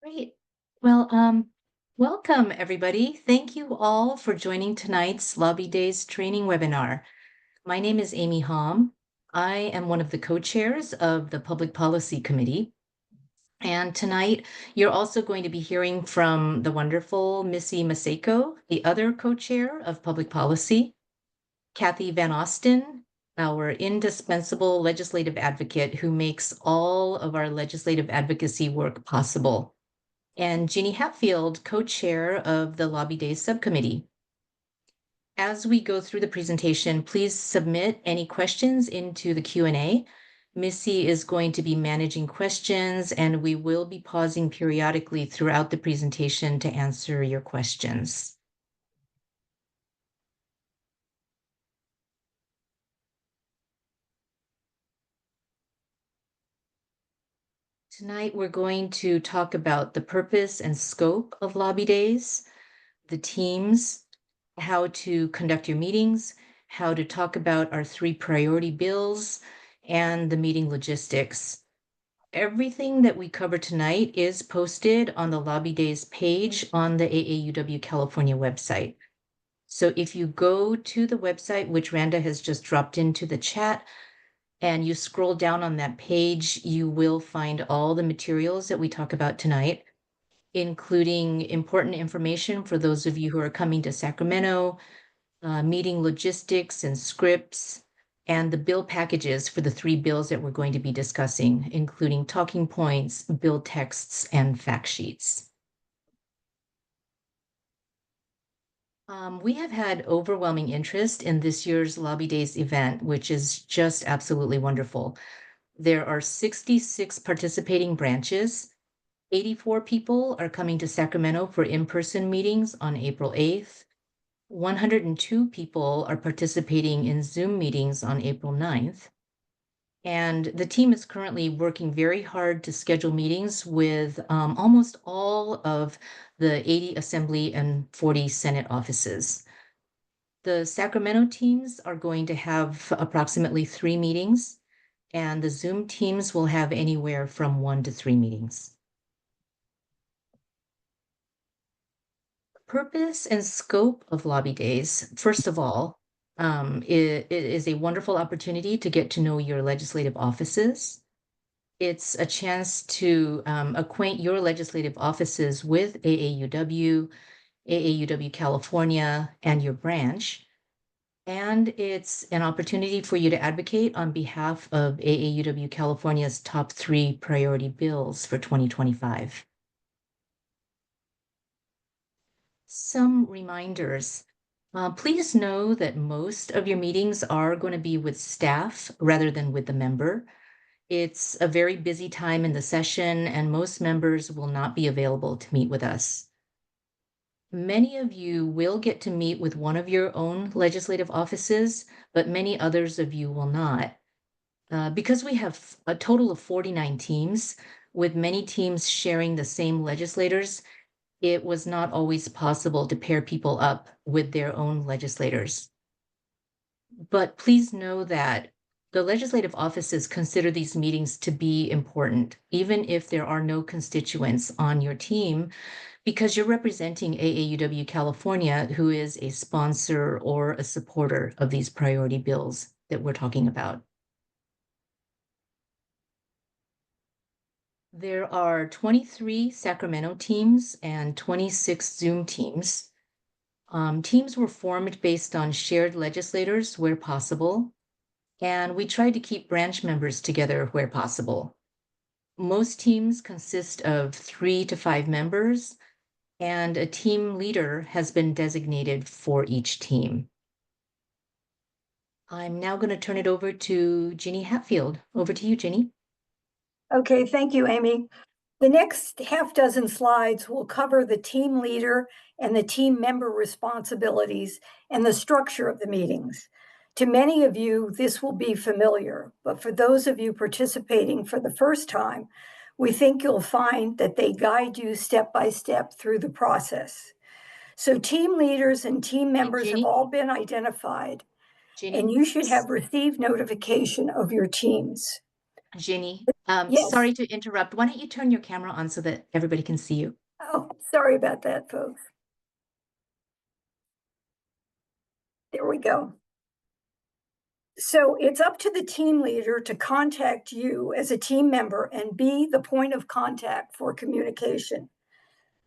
Great. Well, welcome everybody. Thank you all for joining tonight's Lobby Days training webinar. My name is Amy Hom. I am one of the co-chairs of the Public Policy Committee. And tonight, you're also going to be hearing from the wonderful Missy Maseko, the other co-chair of Public Policy, Kathy Van Osten, our indispensable legislative advocate who makes all of our legislative advocacy work possible, and Jeannie Hatfield, co-chair of the Lobby Days Subcommittee. As we go through the presentation, please submit any questions into the Q&A. Missy is going to be managing questions, and we will be pausing periodically throughout the presentation to answer your questions. Tonight, we're going to talk about the purpose and scope of Lobby Days, the teams, how to conduct your meetings, how to talk about our 3 priority bills, and the meeting logistics. Everything that we cover tonight is posted on the Lobby Days page on the AAUW California website. So if you go to the website, which Randa has just dropped into the chat, and you scroll down on that page, you will find all the materials that we talk about tonight, including important information for those of you who are coming to Sacramento, meeting logistics and scripts, and the bill packages for the 3 bills that we're going to be discussing, including talking points, bill texts, and fact sheets. We have had overwhelming interest in this year's Lobby Days event, which is just absolutely wonderful. There are 66 participating branches. 84 people are coming to Sacramento for in-person meetings on April 8th. 102 people are participating in Zoom meetings on April 9th. And the team is currently working very hard to schedule meetings with almost all of the 80 Assembly and 40 Senate offices. The Sacramento teams are going to have approximately 3 meetings, and the Zoom teams will have anywhere from 1 to 3 meetings. Purpose and scope of Lobby Days, first of all, it is a wonderful opportunity to get to know your legislative offices. It's a chance to acquaint your legislative offices with AAUW, AAUW California, and your branch. And it's an opportunity for you to advocate on behalf of AAUW California's top 3 priority bills for 2025. Some reminders. Please know that most of your meetings are going to be with staff rather than with the member. It's a very busy time in the session, and most members will not be available to meet with us. Many of you will get to meet with one of your own legislative offices, but many others of you will not. Because we have a total of 49 teams, with many teams sharing the same legislators, it was not always possible to pair people up with their own legislators. But please know that the legislative offices consider these meetings to be important, even if there are no constituents on your team, because you're representing AAUW California, who is a sponsor or a supporter of these priority bills that we're talking about. There are 23 Sacramento teams and 26 Zoom teams. Teams were formed based on shared legislators where possible, and we tried to keep branch members together where possible. Most teams consist of 3 to 5 members, and a team leader has been designated for each team. I'm now going to turn it over to Jeannie Hatfield. Over to you, Jeannie. Okay, thank you, Amy. The next half dozen slides will cover the team leader and the team member responsibilities and the structure of the meetings. To many of you, this will be familiar, but for those of you participating for the first time, we think you'll find that they guide you step by step through the process. So team leaders and team members have all been identified, and you should have received notification of your teams. Ginny, Yes. sorry to interrupt. Why don't you turn your camera on so that everybody can see you? Oh, sorry about that, folks. There we go. So it's up to the team leader to contact you as a team member and be the point of contact for communication.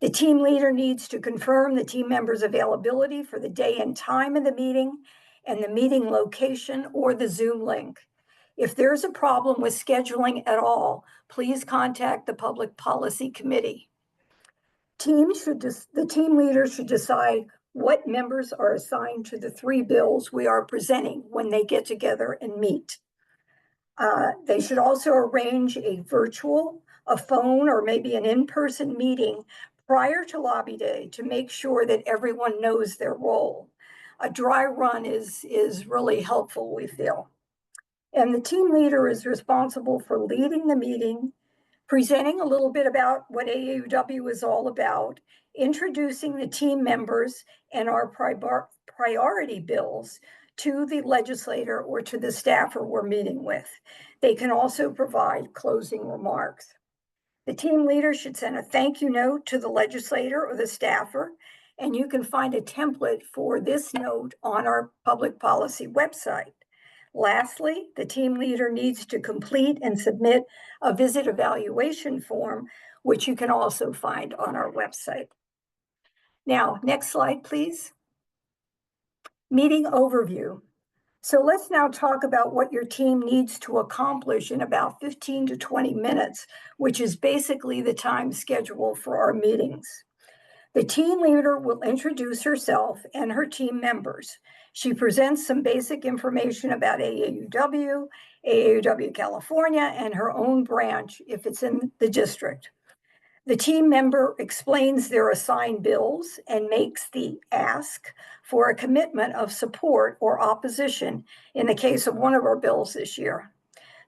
The team leader needs to confirm the team member's availability for the day and time of the meeting and the meeting location or the Zoom link. If there's a problem with scheduling at all, please contact the Public Policy Committee. The team leader should decide what members are assigned to the 3 bills we are presenting when they get together and meet. They should also arrange a virtual, a phone, or maybe an in-person meeting prior to lobby day to make sure that everyone knows their role. A dry run is really helpful, we feel. And the team leader is responsible for leading the meeting, presenting a little bit about what AAUW is all about, introducing the team members and our priority bills to the legislator or to the staffer we're meeting with. They can also provide closing remarks. The team leader should send a thank you note to the legislator or the staffer, and you can find a template for this note on our public policy website. Lastly, the team leader needs to complete and submit a visit evaluation form, which you can also find on our website. Now, next slide, please. Meeting overview. So let's now talk about what your team needs to accomplish in about 15 to 20 minutes, which is basically the time schedule for our meetings. The team leader will introduce herself and her team members. She presents some basic information about AAUW, AAUW California, and her own branch if it's in the district. The team member explains their assigned bills and makes the ask for a commitment of support or opposition in the case of one of our bills this year.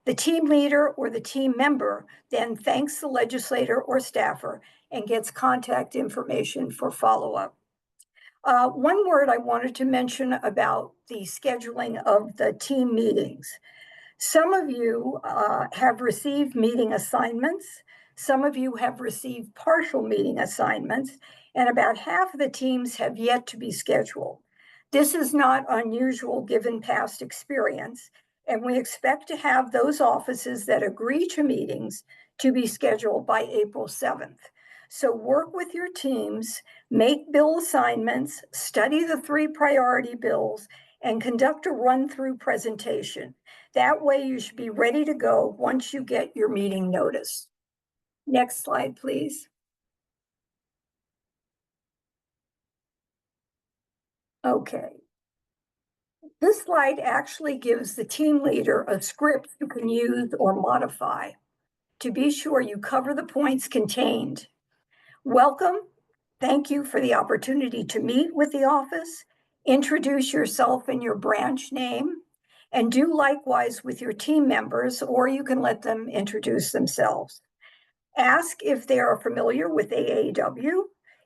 The team leader or the team member then thanks the legislator or staffer and gets contact information for follow-up. One word I wanted to mention about the scheduling of the team meetings. Some of you have received meeting assignments. Some of you have received partial meeting assignments, and about half of the teams have yet to be scheduled. This is not unusual given past experience, and we expect to have those offices that agree to meetings to be scheduled by April 7th. So work with your teams, make bill assignments, study the 3 priority bills, and conduct a run-through presentation. That way you should be ready to go once you get your meeting notice. Next slide, please. Okay. This slide actually gives the team leader a script you can use or modify to be sure you cover the points contained. Welcome. Thank you for the opportunity to meet with the office. Introduce yourself and your branch name, and do likewise with your team members, or you can let them introduce themselves. Ask if they are familiar with AAW.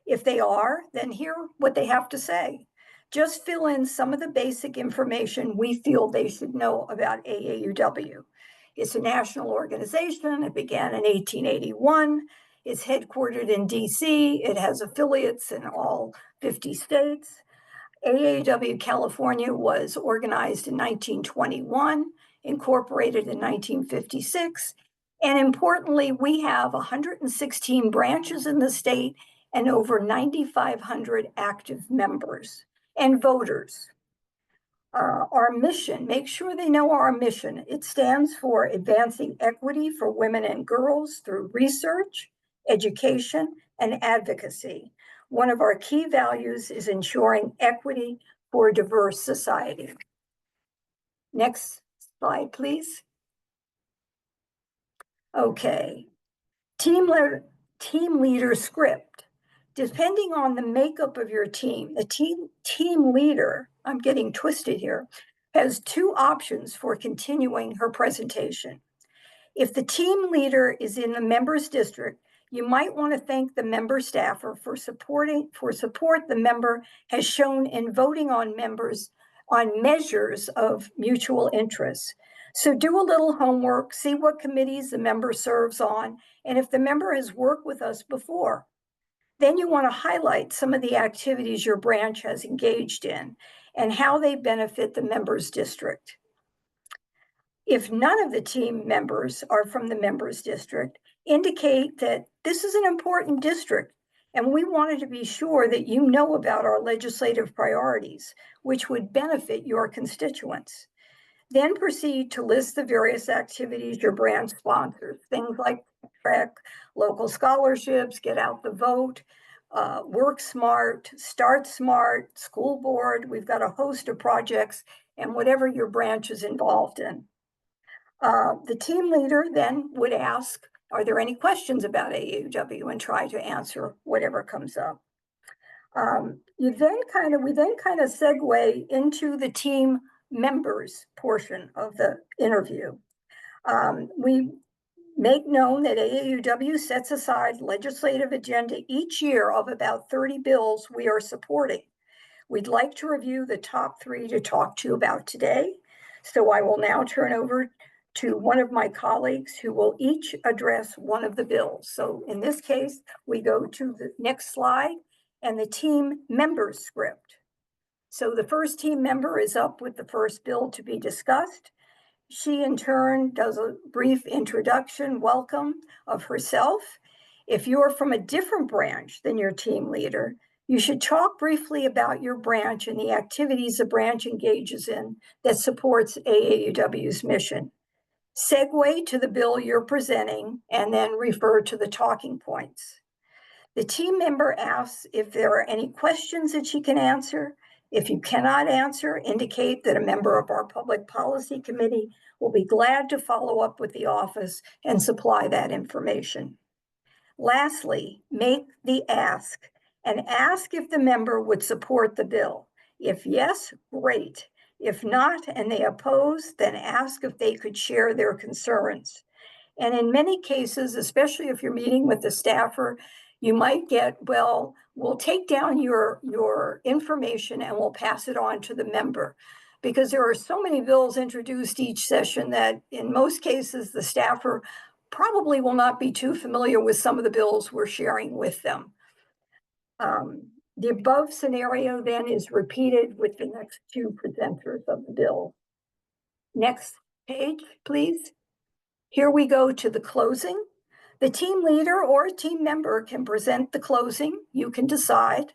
If they are, then hear what they have to say. Just fill in some of the basic information we feel they should know about AAUW. It's a national organization. It began in 1881. It's headquartered in DC. It has affiliates in all 50 states. AAW California was organized in 1921, incorporated in 1956, and importantly, we have 116 branches in the state and over 9,500 active members and voters. Our mission, make sure they know our mission. It stands for advancing equity for women and girls through research, education, and advocacy. One of our key values is ensuring equity for a diverse society. Next slide, please. Okay, team leader script. Depending on the makeup of your team, the team leader, I'm getting twisted here, has 2 options for continuing her presentation. If the team leader is in the member's district, you might want to thank the member staffer for support the member has shown in voting on measures of mutual interest. So do a little homework, see what committees the member serves on, and if the member has worked with us before. Then you want to highlight some of the activities your branch has engaged in and how they benefit the member's district. If none of the team members are from the member's district, indicate that this is an important district and we wanted to be sure that you know about our legislative priorities, which would benefit your constituents. Then proceed to list the various activities your branch sponsors, things like track, local scholarships, get out the vote, work smart, start smart, school board. We've got a host of projects and whatever your branch is involved in. The team leader then would ask, are there any questions about AAUW, and try to answer whatever comes up. We then kind of segue into the team members portion of the interview. We make known that AAUW sets aside legislative agenda each year of about 30 bills we are supporting. We'd like to review the top 3 to talk to you about today. So I will now turn over to one of my colleagues who will each address one of the bills. So in this case, we go to the next slide and the team member script. So the first team member is up with the first bill to be discussed. She in turn does a brief introduction, welcome of herself. If you're from a different branch than your team leader, you should talk briefly about your branch and the activities the branch engages in that supports AAUW's mission. Segue to the bill you're presenting and then refer to the talking points. The team member asks if there are any questions that she can answer. If you cannot answer, indicate that a member of our Public Policy Committee will be glad to follow up with the office and supply that information. Lastly, make the ask and ask if the member would support the bill. If yes, great. If not, and they oppose, then ask if they could share their concerns. And in many cases, especially if you're meeting with the staffer, you might get, well, we'll take down your information and we'll pass it on to the member. Because there are so many bills introduced each session that in most cases, the staffer probably will not be too familiar with some of the bills we're sharing with them. The above scenario then is repeated with the next 2 presenters of the bill. Next page, please. Here we go to the closing. The team leader or a team member can present the closing. You can decide.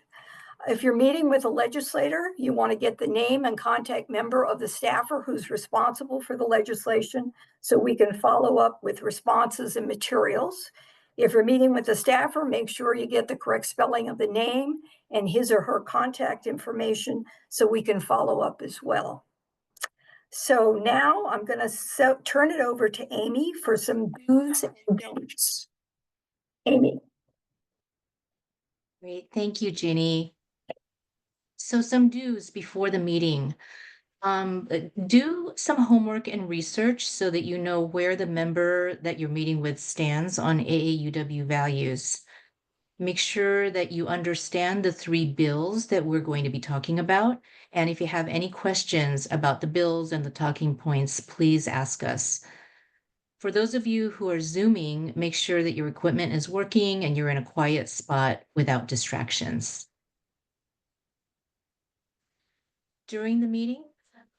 If you're meeting with a legislator, you want to get the name and contact member of the staffer who's responsible for the legislation so we can follow up with responses and materials. If you're meeting with the staffer, make sure you get the correct spelling of the name and his or her contact information so we can follow up as well. So now I'm going to turn it over to Amy for some do's and don'ts. Amy. Great, thank you, Ginny. So some do's before the meeting. Do some homework and research so that you know where the member that you're meeting with stands on AAUW values. Make sure that you understand the 3 bills that we're going to be talking about. And if you have any questions about the bills and the talking points, please ask us. For those of you who are Zooming, make sure that your equipment is working and you're in a quiet spot without distractions. During the meeting,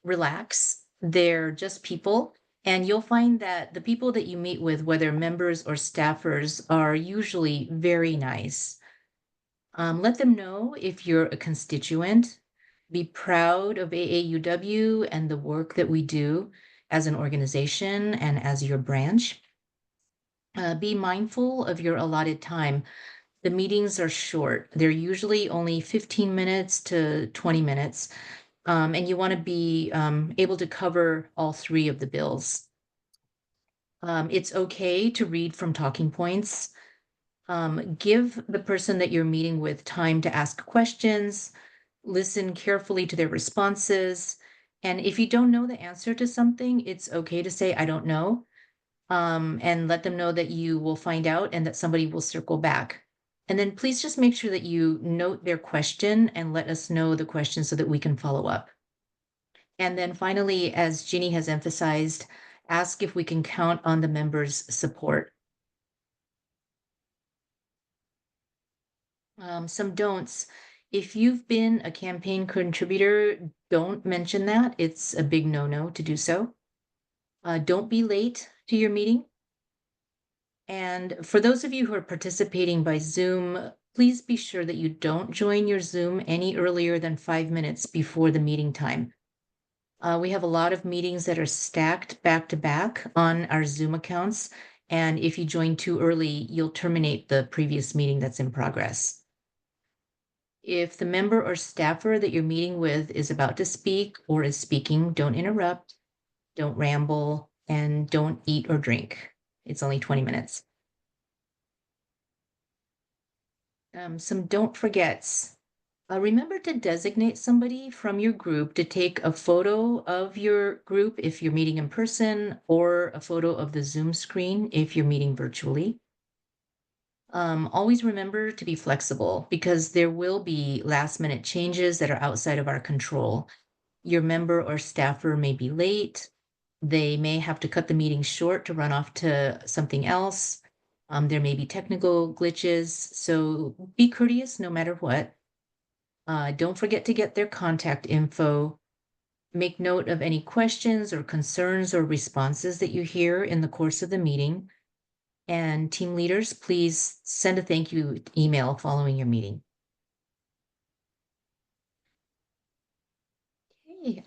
relax. They're just people. And you'll find that the people that you meet with, whether members or staffers, are usually very nice. Let them know if you're a constituent. Be proud of AAUW and the work that we do as an organization and as your branch. Be mindful of your allotted time. The meetings are short. They're usually only 15 minutes to 20 minutes. And you want to be able to cover all 3 of the bills. It's okay to read from talking points. Give the person that you're meeting with time to ask questions, listen carefully to their responses. And if you don't know the answer to something, it's okay to say, I don't know, and let them know that you will find out and that somebody will circle back. And then please just make sure that you note their question and let us know the question so that we can follow up. And then finally, as Ginny has emphasized, ask if we can count on the members' support. Some don'ts. If you've been a campaign contributor, don't mention that. It's a big no-no to do so. Don't be late to your meeting. And for those of you who are participating by Zoom, please be sure that you don't join your Zoom any earlier than 5 minutes before the meeting time. We have a lot of meetings that are stacked back to back on our Zoom accounts. And if you join too early, you'll terminate the previous meeting that's in progress. If the member or staffer that you're meeting with is about to speak or is speaking, don't interrupt, don't ramble, and don't eat or drink. It's only 20 minutes. Some don't forgets. Remember to designate somebody from your group to take a photo of your group if you're meeting in person, or a photo of the Zoom screen if you're meeting virtually. Always remember to be flexible because there will be last minute changes that are outside of our control. Your member or staffer may be late. They may have to cut the meeting short to run off to something else. There may be technical glitches, so be courteous no matter what. Don't forget to get their contact info. Make note of any questions or concerns or responses that you hear in the course of the meeting. And team leaders, please send a thank you email following your meeting. Okay,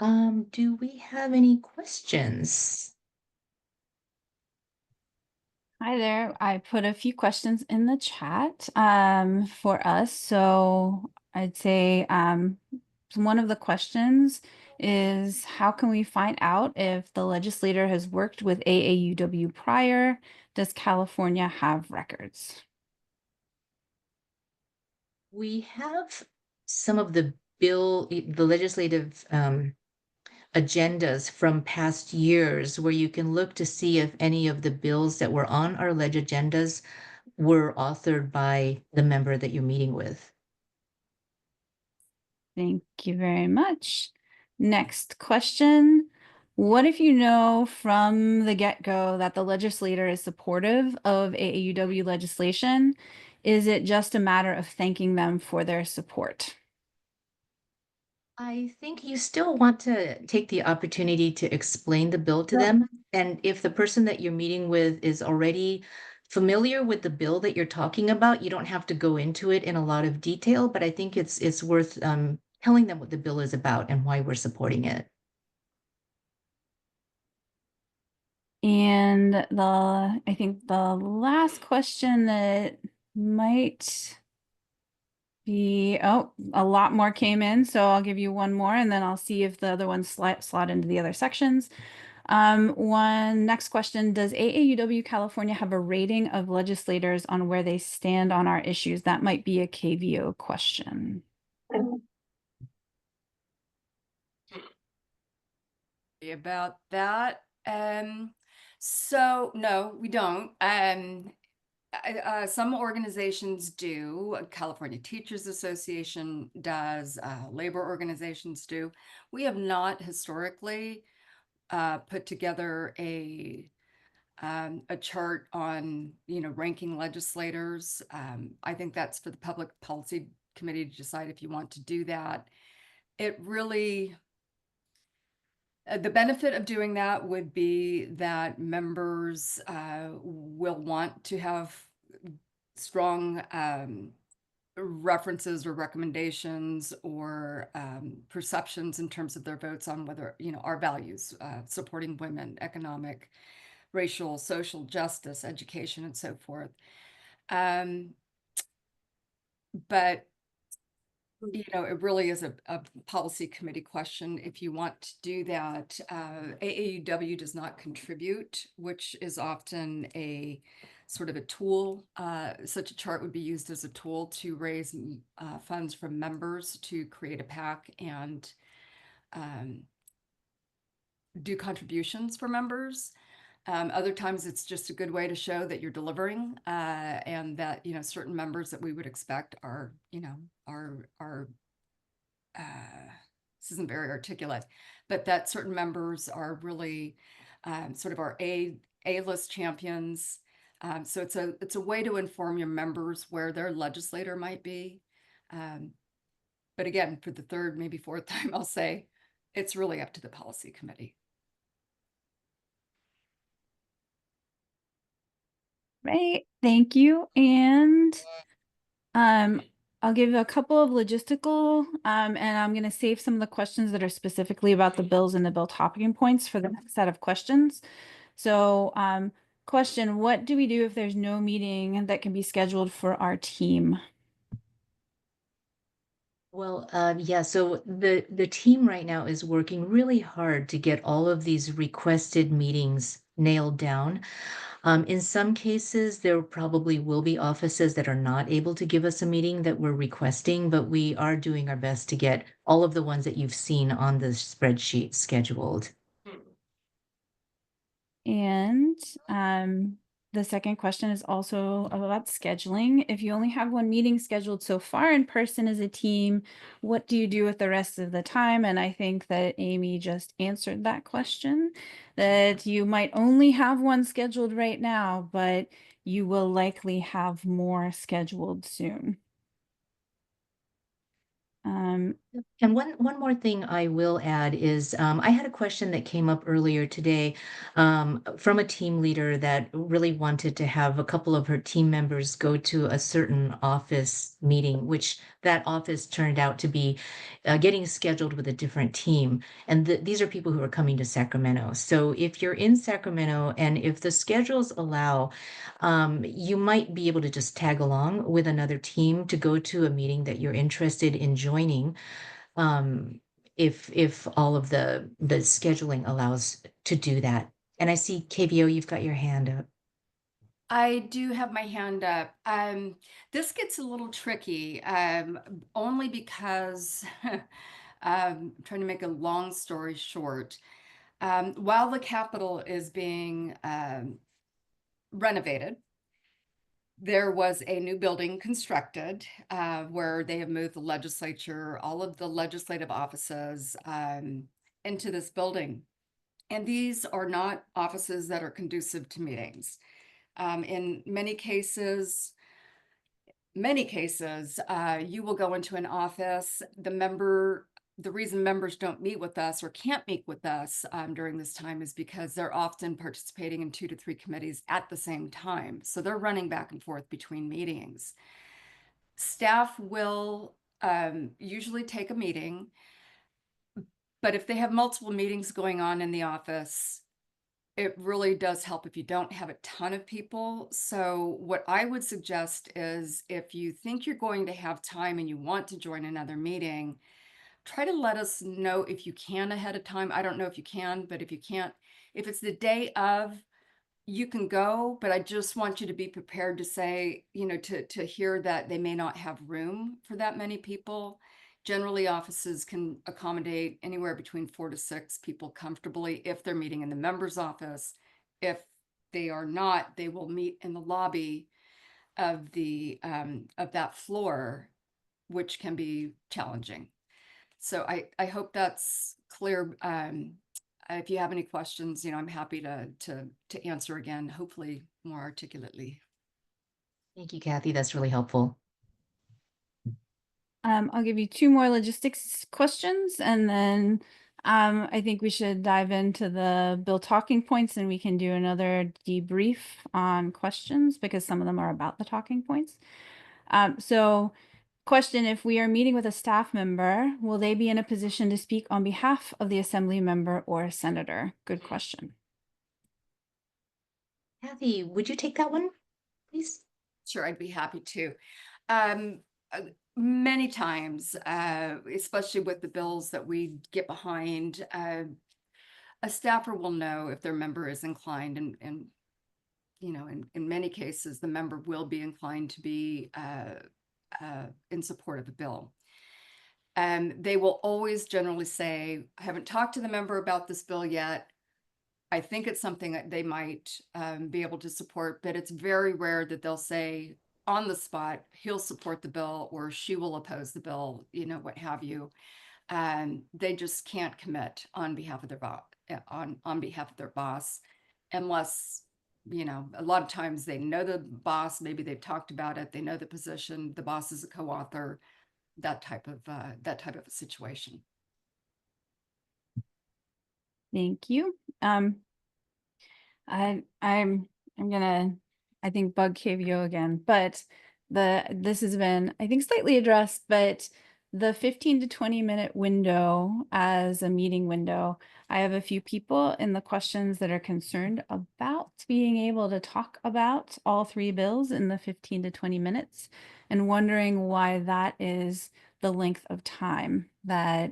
do we have any questions? Hi there. I put a few questions in the chat for us. So I'd say one of the questions is, how can we find out if the legislator has worked with AAUW prior? Does California have records? We have some of the legislative agendas from past years where you can look to see if any of the bills that were on our ledge agendas were authored by the member that you're meeting with. Thank you very much. Next question. What if you know from the get-go that the legislator is supportive of AAUW legislation? Is it just a matter of thanking them for their support? I think you still want to take the opportunity to explain the bill to Yep. them. And if the person that you're meeting with is already familiar with the bill that you're talking about, you don't have to go into it in a lot of detail, but I think it's worth telling them what the bill is about and why we're supporting it. And I think the last question that might be, a lot more came in, so I'll give you one more and then I'll see if the other ones slot into the other sections. One next question, does AAUW California have a rating of legislators on where they stand on our issues? That might be a KVO question. About that. So no, we don't. Some organizations do. California Teachers Association does. Labor organizations do. We have not historically put together a chart on ranking legislators. I think that's for the Public Policy Committee to decide if you want to do that. It really. The benefit of doing that would be that members will want to have strong references or recommendations or perceptions in terms of their votes on whether, our values, supporting women, economic, racial, social justice, education, and so forth. But it really is a policy committee question. If you want to do that, AAUW does not contribute, which is often a sort of a tool. Such a chart would be used as a tool to raise funds from members to create a PAC and do contributions for members. Other times it's just a good way to show that you're delivering and that, certain members that we would expect are, this isn't very articulate, but that certain members are really sort of our A-list champions. So it's a way to inform your members where their legislator might be. But again, for the third, maybe fourth time, I'll say it's really up to the policy committee. Right, thank you. And I'll give a couple of logistical, and I'm going to save some of the questions that are specifically about the bills and the bill talking points for the next set of questions. So, question, what do we do if there's no meeting that can be scheduled for our team? Well, yeah, so the team right now is working really hard to get all of these requested meetings nailed down. In some cases, there probably will be offices that are not able to give us a meeting that we're requesting, but we are doing our best to get all of the ones that you've seen on the spreadsheet scheduled. And the second question is also about scheduling. If you only have one meeting scheduled so far in person as a team, what do you do with the rest of the time? And I think that Amy just answered that question, that you might only have one scheduled right now, but you will likely have more scheduled soon. And one more thing I will add is I had a question that came up earlier today from a team leader that really wanted to have a couple of her team members go to a certain office meeting, which that office turned out to be getting scheduled with a different team. And these are people who are coming to Sacramento. So if you're in Sacramento and if the schedules allow, you might be able to just tag along with another team to go to a meeting that you're interested in joining, if all of the scheduling allows to do that. And I see KVO, you've got your hand up. I do have my hand up. This gets a little tricky, only because I'm trying to make a long story short. While the Capitol is being renovated, there was a new building constructed where they have moved the legislature, all of the legislative offices into this building. And these are not offices that are conducive to meetings. In many cases, you will go into an office, the reason members don't meet with us or can't meet with us during this time is because they're often participating in 2 to 3 committees at the same time. So they're running back and forth between meetings. Staff will usually take a meeting, but if they have multiple meetings going on in the office, it really does help if you don't have a ton of people. So what I would suggest is if you think you're going to have time and you want to join another meeting, try to let us know if you can ahead of time. I don't know if you can, but if you can't, if it's the day of, you can go, but I just want you to be prepared to say, to hear that they may not have room for that many people. Generally, offices can accommodate anywhere between 4 to 6 people comfortably if they're meeting in the member's office. If they are not, they will meet in the lobby of that floor, which can be challenging. So I hope that's clear. If you have any questions, I'm happy to answer again, hopefully more articulately. Thank you, Kathy. That's really helpful. I'll give you 2 more logistics questions, and then I think we should dive into the bill talking points, and we can do another debrief on questions because some of them are about the talking points. So question, if we are meeting with a staff member, will they be in a position to speak on behalf of the assembly member or senator? Good question. Kathy, would you take that one, please? Sure, I'd be happy to. Many times, especially with the bills that we get behind, a staffer will know if their member is inclined, and in many cases, the member will be inclined to be in support of a bill. They will always generally say, I haven't talked to the member about this bill yet. I think it's something that they might be able to support, but it's very rare that they'll say on the spot, he'll support the bill or she will oppose the bill, what have you. They just can't commit on behalf of on behalf of their boss, unless, you know, a lot of times they know the boss, maybe they've talked about it, they know the position, the boss is a co-author, that type of a situation. Thank you. I'm gonna, I think, bug KVO again, but this has been, I think, slightly addressed, but the 15 to 20-minute window as a meeting window, I have a few people in the questions that are concerned about being able to talk about all three bills in the 15 to 20 minutes and wondering why that is the length of time that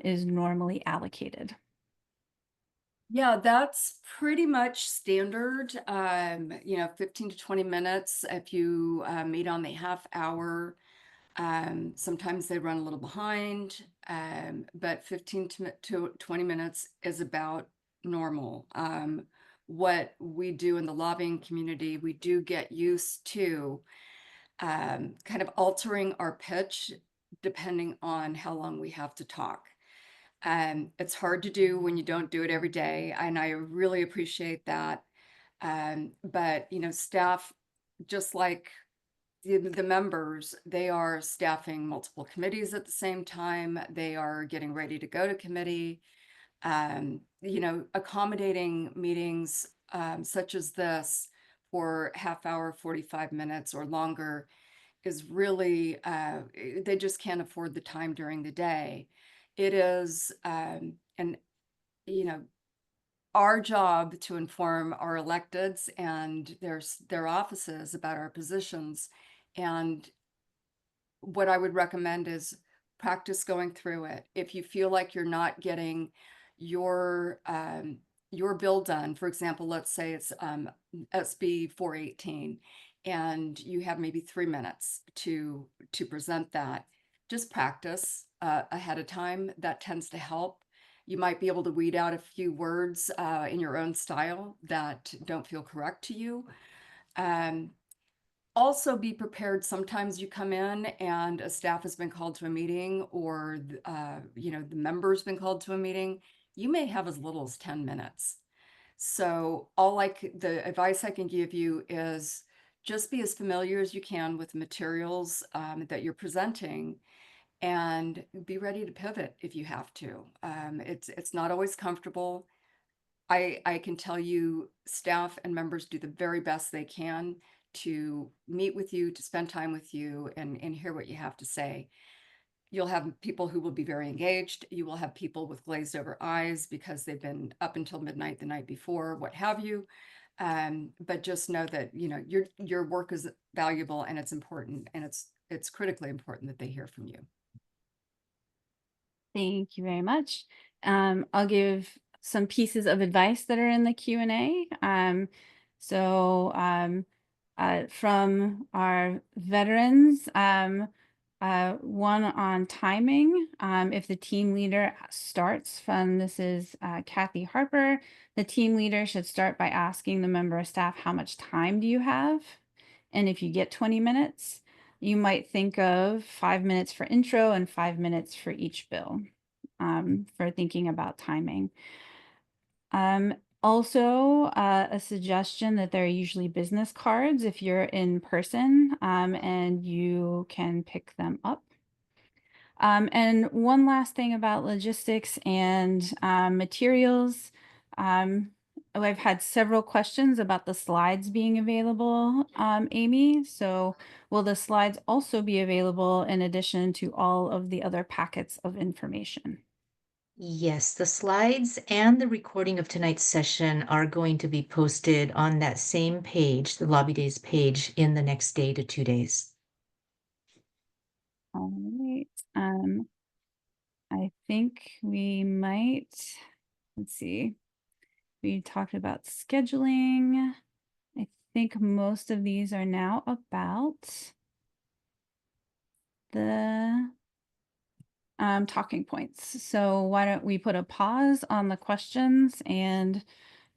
is normally allocated. Yeah, that's pretty much standard. You know, 15 to 20 minutes. If you meet on the half hour, sometimes they run a little behind, but 15 to 20 minutes is about normal. What we do in the lobbying community, we do get used to kind of altering our pitch depending on how long we have to talk. It's hard to do when you don't do it every day, and I really appreciate that. But you know, staff, just like the members, they are staffing multiple committees at the same time. They are getting ready to go to committee. You know, accommodating meetings such as this for half hour, 45 minutes or longer is really, they just can't afford the time during the day. It is, and you know, our job to inform our electeds and their offices about our positions. And what I would recommend is practice going through it. If you feel like you're not getting your bill done, for example, let's say it's SB 418, and you have maybe 3 minutes to present that, just practice ahead of time. That tends to help. You might be able to weed out a few words in your own style that don't feel correct to you. Also be prepared. Sometimes you come in and a staff has been called to a meeting, or you know, the member's been called to a meeting. You may have as little as 10 minutes. So the advice I can give you is just be as familiar as you can with the materials that you're presenting, and be ready to pivot if you have to. It's not always comfortable. I can tell you, staff and members do the very best they can to meet with you, to spend time with you, and hear what you have to say. You'll have people who will be very engaged. You will have people with glazed over eyes because they've been up until midnight the night before, what have you. But just know that, you know, your work is valuable and it's important, and it's critically important that they hear from you. Thank you very much. I'll give some pieces of advice that are in the Q&A. From our veterans, one on timing. If the team leader starts from, this is Kathy Harper, the team leader should start by asking the member of staff, how much time do you have? And if you get 20 minutes, you might think of 5 minutes for intro and 5 minutes for each bill for thinking about timing. Also, a suggestion that there are usually business cards if you're in person, and you can pick them up. And one last thing about logistics and materials. I've had several questions about the slides being available, Amy. So will the slides also be available in addition to all of the other packets of information? Yes, the slides and the recording of tonight's session are going to be posted on that same page, the Lobby Days page, in the next day to 2 days. All right. I think we might, let's see. We talked about scheduling. I think most of these are now about the talking points. So why don't we put a pause on the questions and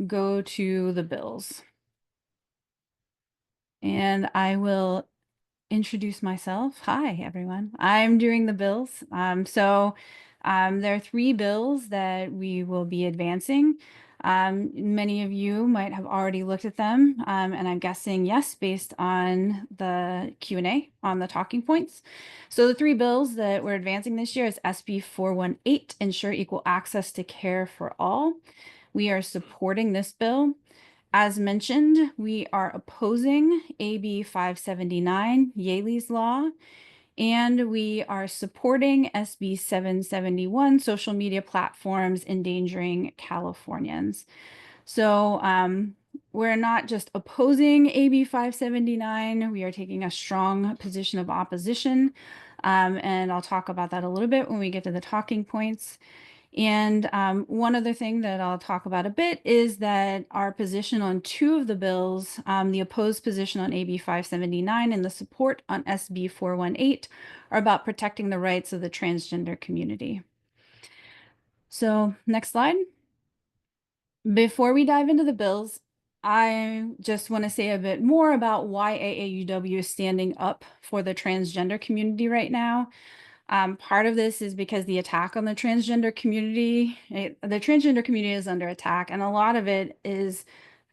go to the bills. And I will introduce myself. Hi, everyone. I'm doing the bills. So There are 3 bills that we will be advancing. Many of you might have already looked at them, and I'm guessing yes, based on the Q&A on the talking points. So the 3 bills that we're advancing this year is SB 418, Ensure Equal Access to Care for All. We are supporting this bill. As mentioned, we are opposing AB 579, Yaley's Law, and we are supporting SB 771, social media platforms endangering Californians. So we're not just opposing AB 579, we are taking a strong position of opposition. And I'll talk about that a little bit when we get to the talking points. And one other thing that I'll talk about a bit is that our position on 2 of the bills, the opposed position on AB 579 and the support on SB 418, are about protecting the rights of the transgender community. So next slide. Before we dive into the bills, I just want to say a bit more about why AAUW is standing up for the transgender community right now. Part of this is because the attack on the transgender community, the transgender community is under attack, and a lot of it is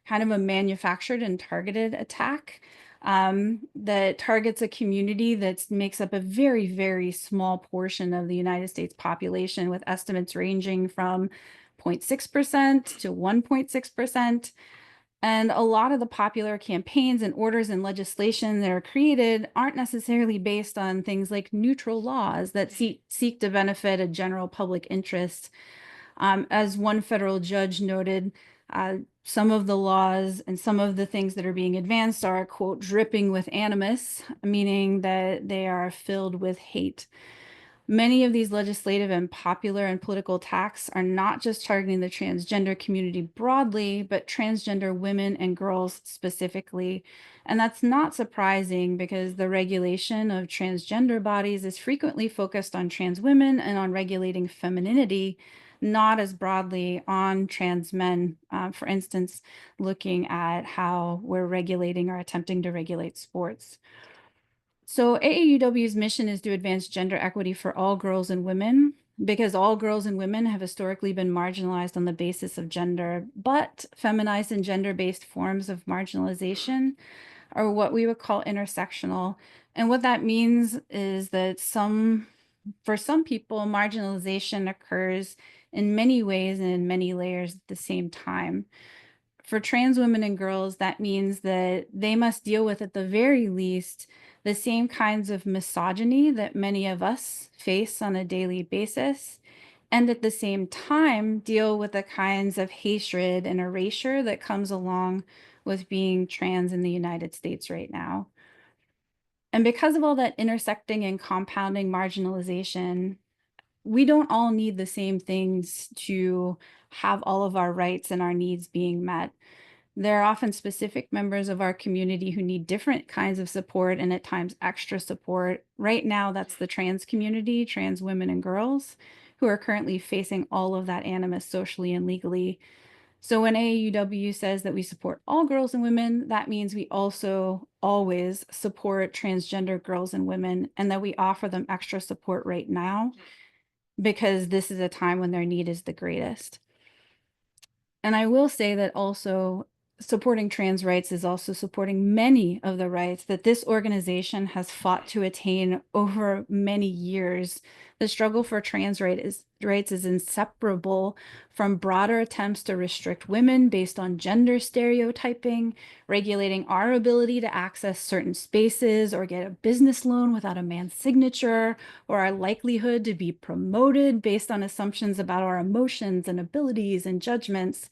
kind of a manufactured and targeted attack that targets a community that makes up a very, very small portion of the United States population, with estimates ranging from 0.6% to 1.6%. And a lot of the popular campaigns and orders and legislation that are created aren't necessarily based on things like neutral laws that seek to benefit a general public interest. As one federal judge noted, some of the laws and some of the things that are being advanced are, quote, dripping with animus, meaning that they are filled with hate. Many of these legislative and popular and political attacks are not just targeting the transgender community broadly, but transgender women and girls specifically. And that's not surprising because the regulation of transgender bodies is frequently focused on trans women and on regulating femininity, not as broadly on trans men. For instance, looking at how we're regulating or attempting to regulate sports. So AAUW's mission is to advance gender equity for all girls and women, because all girls and women have historically been marginalized on the basis of gender, but feminized and gender-based forms of marginalization are what we would call intersectional. And what that means is that for some people, marginalization occurs in many ways and in many layers at the same time. For trans women and girls, that means that they must deal with, at the very least, the same kinds of misogyny that many of us face on a daily basis, and at the same time deal with the kinds of hatred and erasure that comes along with being trans in the United States right now. And because of all that intersecting and compounding marginalization, we don't all need the same things to have all of our rights and our needs being met. There are often specific members of our community who need different kinds of support and at times extra support. Right now, that's the trans community, trans women and girls, who are currently facing all of that animus socially and legally. So when AAUW says that we support all girls and women, that means we also always support transgender girls and women, and that we offer them extra support right now, because this is a time when their need is the greatest. And I will say that also supporting trans rights is also supporting many of the rights that this organization has fought to attain over many years. The struggle for trans rights is inseparable from broader attempts to restrict women based on gender stereotyping, regulating our ability to access certain spaces or get a business loan without a man's signature, or our likelihood to be promoted based on assumptions about our emotions and abilities and judgments,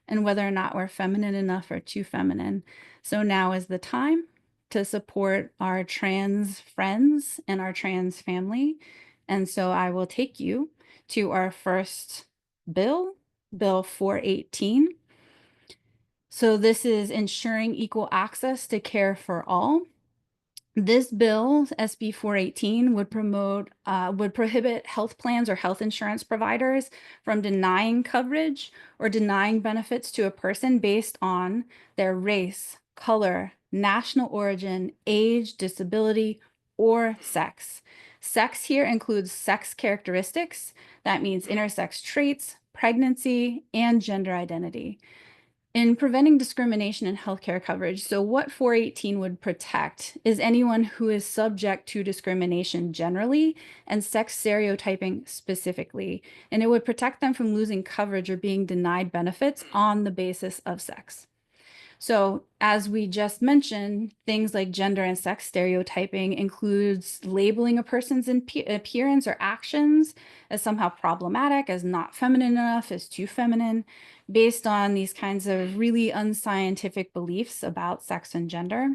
and whether or not we're feminine enough or too feminine. So now is the time to support our trans friends and our trans family. And so I will take you to our first bill, Bill 418. So this is ensuring equal access to care for all. This bill, SB 418, would prohibit health plans or health insurance providers from denying coverage or denying benefits to a person based on their race, color, national origin, age, disability, or sex. Sex here includes sex characteristics That means intersex traits, pregnancy, and gender identity. In preventing discrimination in healthcare coverage, so what 418 would protect is anyone who is subject to discrimination generally and sex stereotyping specifically. And it would protect them from losing coverage or being denied benefits on the basis of sex. So as we just mentioned, things like gender and sex stereotyping includes labeling a person's appearance or actions as somehow problematic, as not feminine enough, as too feminine, based on these kinds of really unscientific beliefs about sex and gender.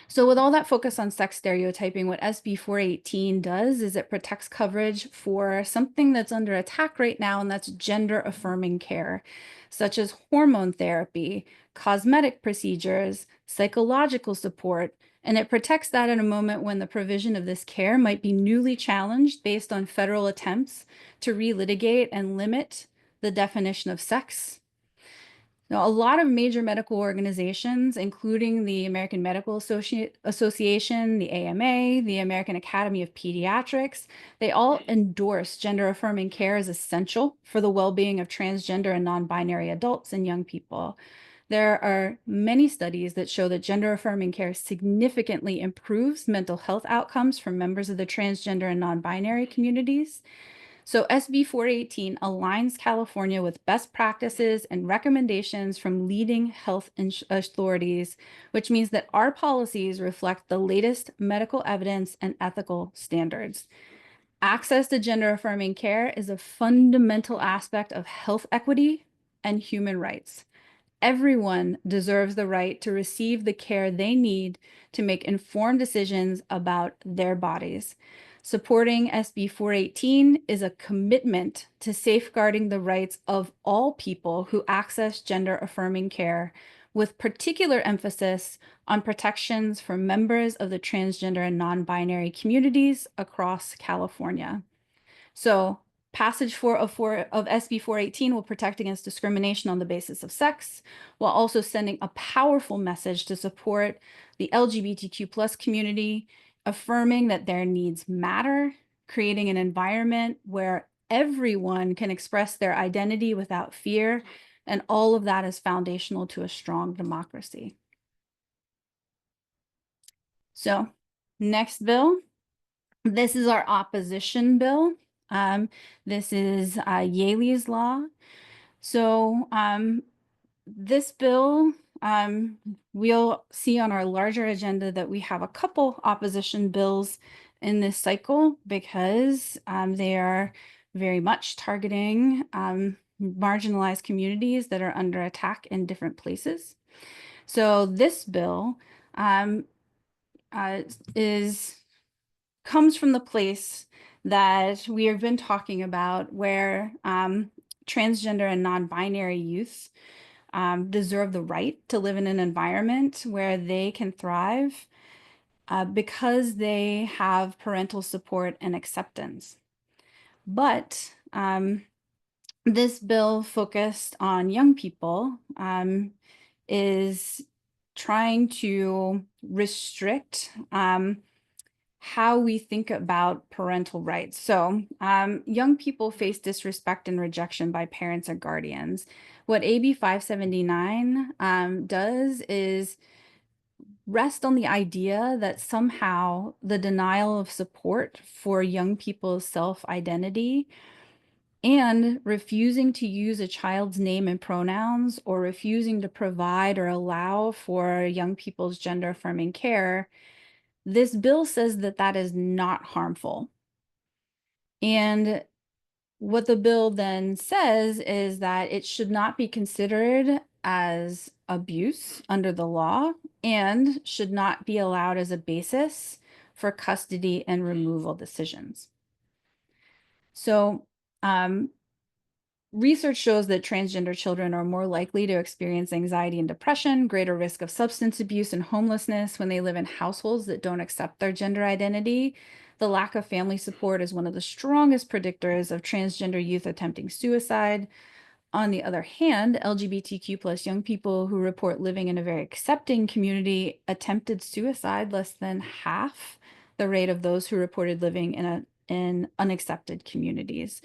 So with all that focus on sex stereotyping, what SB 418 does is it protects coverage for something that's under attack right now, and that's gender affirming care, such as hormone therapy, cosmetic procedures, psychological support, and it protects that at a moment when the provision of this care might be newly challenged based on federal attempts to relitigate and limit the definition of sex. Now, a lot of major medical organizations, including the American Medical Association, the AMA, the American Academy of Pediatrics, they all endorse gender affirming care as essential for the well-being of transgender and non-binary adults and young people. There are many studies that show that gender affirming care significantly improves mental health outcomes for members of the transgender and non-binary communities. So SB 418 aligns California with best practices and recommendations from leading health authorities, which means that our policies reflect the latest medical evidence and ethical standards. Access to gender affirming care is a fundamental aspect of health equity and human rights. Everyone deserves the right to receive the care they need to make informed decisions about their bodies. Supporting SB 418 is a commitment to safeguarding the rights of all people who access gender affirming care, with particular emphasis on protections for members of the transgender and non-binary communities across California. So passage of SB 418 will protect against discrimination on the basis of sex, while also sending a powerful message to support the LGBTQ plus community, affirming that their needs matter, creating an environment where everyone can express their identity without fear, and all of that is foundational to a strong democracy. So next bill, this is our opposition bill. This is Yaley's Law. So this bill, we'll see on our larger agenda that we have a couple opposition bills in this cycle because they are very much targeting marginalized communities that are under attack in different places. So this bill comes from the place that we have been talking about, where transgender and non-binary youth deserve the right to live in an environment where they can thrive because they have parental support and acceptance. But this bill focused on young people is trying to restrict how we think about parental rights. So young people face disrespect and rejection by parents or guardians. What AB 579 does is rest on the idea that somehow the denial of support for young people's self-identity and refusing to use a child's name and pronouns, or refusing to provide or allow for young people's gender affirming care, this bill says that that is not harmful. And what the bill then says is that it should not be considered as abuse under the law and should not be allowed as a basis for custody and removal decisions. So research shows that transgender children are more likely to experience anxiety and depression, greater risk of substance abuse and homelessness when they live in households that don't accept their gender identity. The lack of family support is one of the strongest predictors of transgender youth attempting suicide. On the other hand, LGBTQ plus young people who report living in a very accepting community attempted suicide less than half the rate of those who reported living in a in unaccepted communities.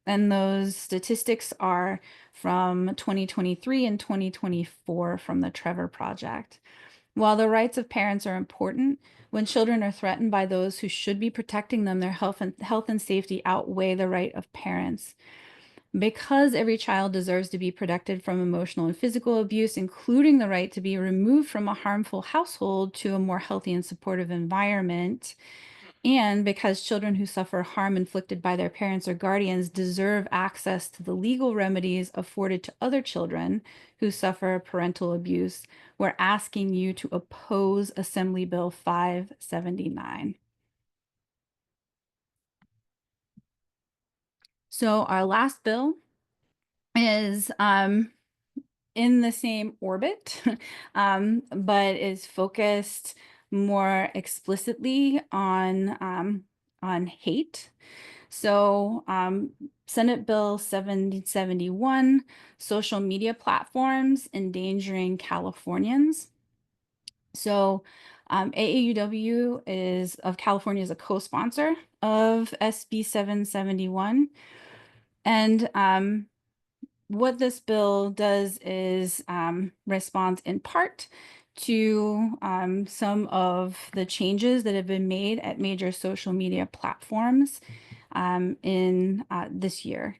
And those statistics are from 2023 and 2024 from the Trevor Project. While the rights of parents are important, when children are threatened by those who should be protecting them, their health and safety outweigh the right of parents. Because every child deserves to be protected from emotional and physical abuse, including the right to be removed from a harmful household to a more healthy and supportive environment, and because children who suffer harm inflicted by their parents or guardians deserve access to the legal remedies afforded to other children who suffer parental abuse, we're asking you to oppose Assembly Bill 579. So our last bill is in the same orbit, but is focused more explicitly on hate. So Senate Bill 7071, social media platforms endangering Californians. So AAUW of California is a co-sponsor of SB 771. And what this bill does is respond in part to some of the changes that have been made at major social media platforms in this year.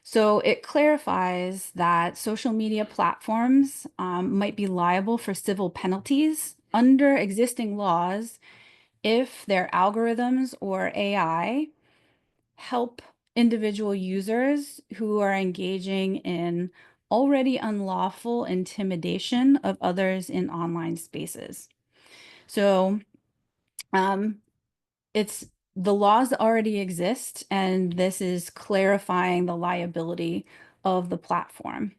So it clarifies that social media platforms might be liable for civil penalties under existing laws if their algorithms or AI help individual users who are engaging in already unlawful intimidation of others in online spaces. So it's the laws already exist, and this is clarifying the liability of the platform.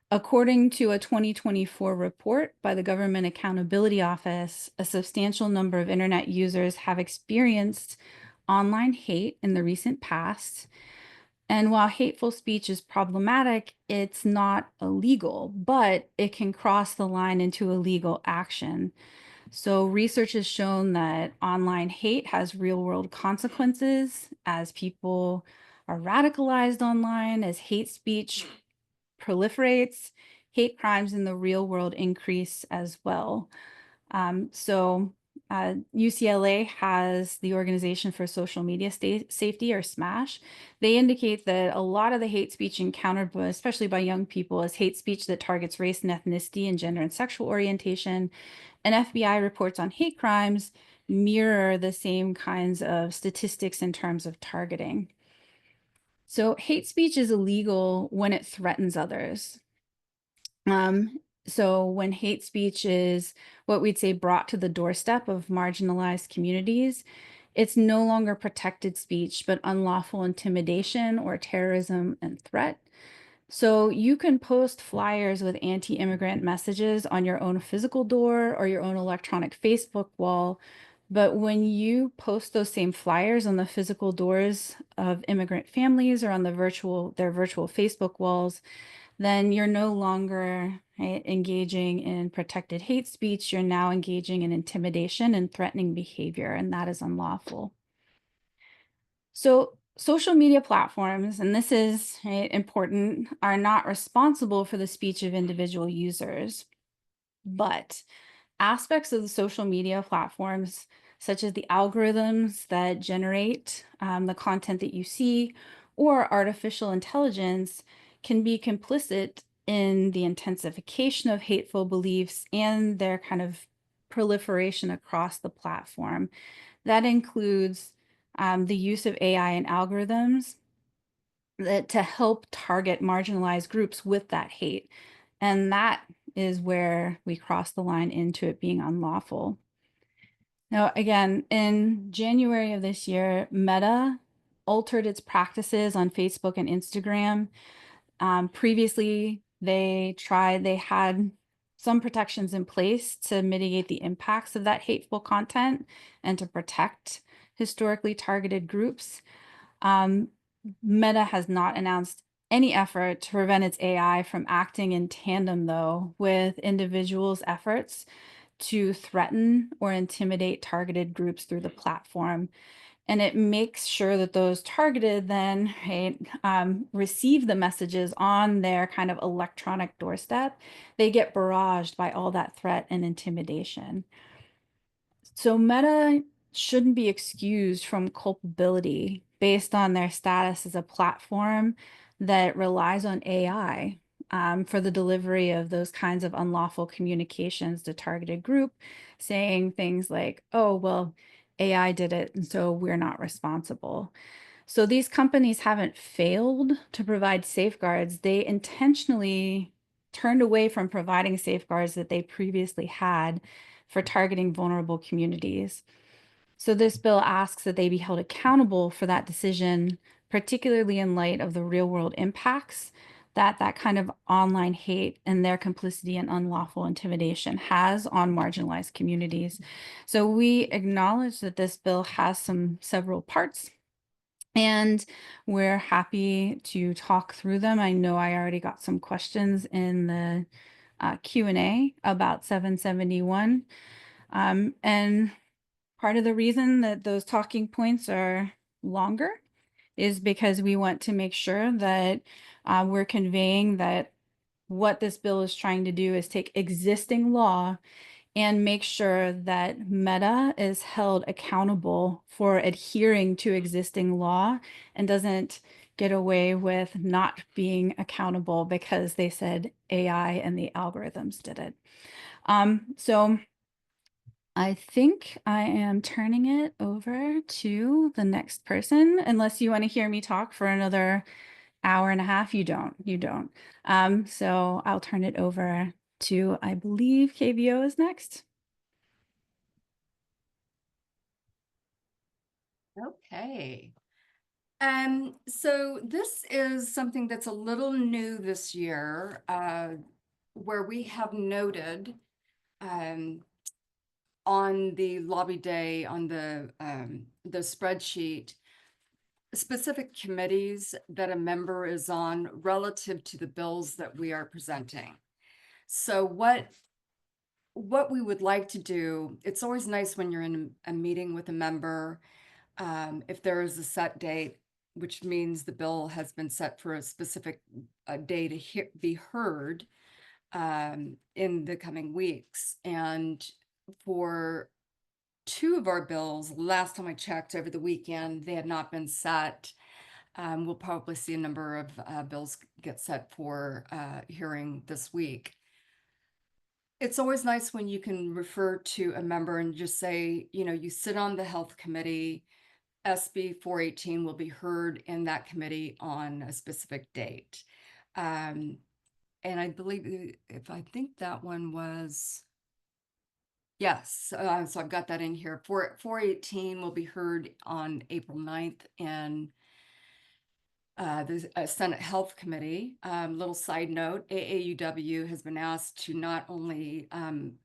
According to a 2024 report by the Government Accountability Office, a substantial number of internet users have experienced online hate in the recent past. And while hateful speech is problematic, it's not illegal, but it can cross the line into illegal action. So research has shown that online hate has real-world consequences as people are radicalized online, as hate speech proliferates, hate crimes in the real world increase as well. UCLA has the Organization for Social Media Safety, or SMASH. They indicate that a lot of the hate speech encountered, especially by young people, is hate speech that targets race and ethnicity and gender and sexual orientation. And FBI reports on hate crimes mirror the same kinds of statistics in terms of targeting. So hate speech is illegal when it threatens others. So when hate speech is what we'd say brought to the doorstep of marginalized communities, it's no longer protected speech, but unlawful intimidation or terrorism and threat. So you can post flyers with anti-immigrant messages on your own physical door or your own electronic Facebook wall. But when you post those same flyers on the physical doors of immigrant families or on their virtual Facebook walls, then you're no longer engaging in protected hate speech. You're now engaging in intimidation and threatening behavior, and that is unlawful. So social media platforms, and this is important, are not responsible for the speech of individual users, but aspects of the social media platforms, such as the algorithms that generate the content that you see, or artificial intelligence, can be complicit in the intensification of hateful beliefs and their kind of proliferation across the platform. That includes the use of AI and algorithms to help target marginalized groups with that hate. And that is where we cross the line into it being unlawful. Now, again, in January of this year, Meta altered its practices on Facebook and Instagram. Previously, they had some protections in place to mitigate the impacts of that hateful content and to protect historically targeted groups. Meta has not announced any effort to prevent its AI from acting in tandem, though, with individuals' efforts to threaten or intimidate targeted groups through the platform. and it makes sure that those targeted then, right, receive the messages on their kind of electronic doorstep. They get barraged by all that threat and intimidation. So Meta shouldn't be excused from culpability based on their status as a platform that relies on AI for the delivery of those kinds of unlawful communications to targeted group, saying things like, oh, well, AI did it, and so we're not responsible. So these companies haven't failed to provide safeguards. They intentionally turned away from providing safeguards that they previously had for targeting vulnerable communities. So this bill asks that they be held accountable for that decision, particularly in light of the real world impacts that that kind of online hate and their complicity in unlawful intimidation has on marginalized communities. So we acknowledge that this bill has several parts, and we're happy to talk through them. I know I already got some questions in the Q&A about 771. And part of the reason that those talking points are longer is because we want to make sure that we're conveying that what this bill is trying to do is take existing law and make sure that Meta is held accountable for adhering to existing law and doesn't get away with not being accountable because they said AI and the algorithms did it. So I think I am turning it over to the next person, unless you want to hear me talk for another hour and a half. You don't. So I'll turn it over to, I believe KVO is next. Okay. So this is something that's a little new this year, where we have noted on the lobby day on the spreadsheet specific committees that a member is on relative to the bills that we are presenting. So what we would like to do, it's always nice when you're in a meeting with a member, if there is a set date, which means the bill has been set for a specific day to be heard in the coming weeks. And for two of our bills, last time I checked over the weekend, they had not been set. We'll probably see a number of bills get set for hearing this week. It's always nice when you can refer to a member and just say, you know, you sit on the health committee, SB 418 will be heard in that committee on a specific date. And I believe I think that one was, yes, so I've got that in here. 418 will be heard on April 9th, and the Senate Health Committee. Little side note, AAUW has been asked to not only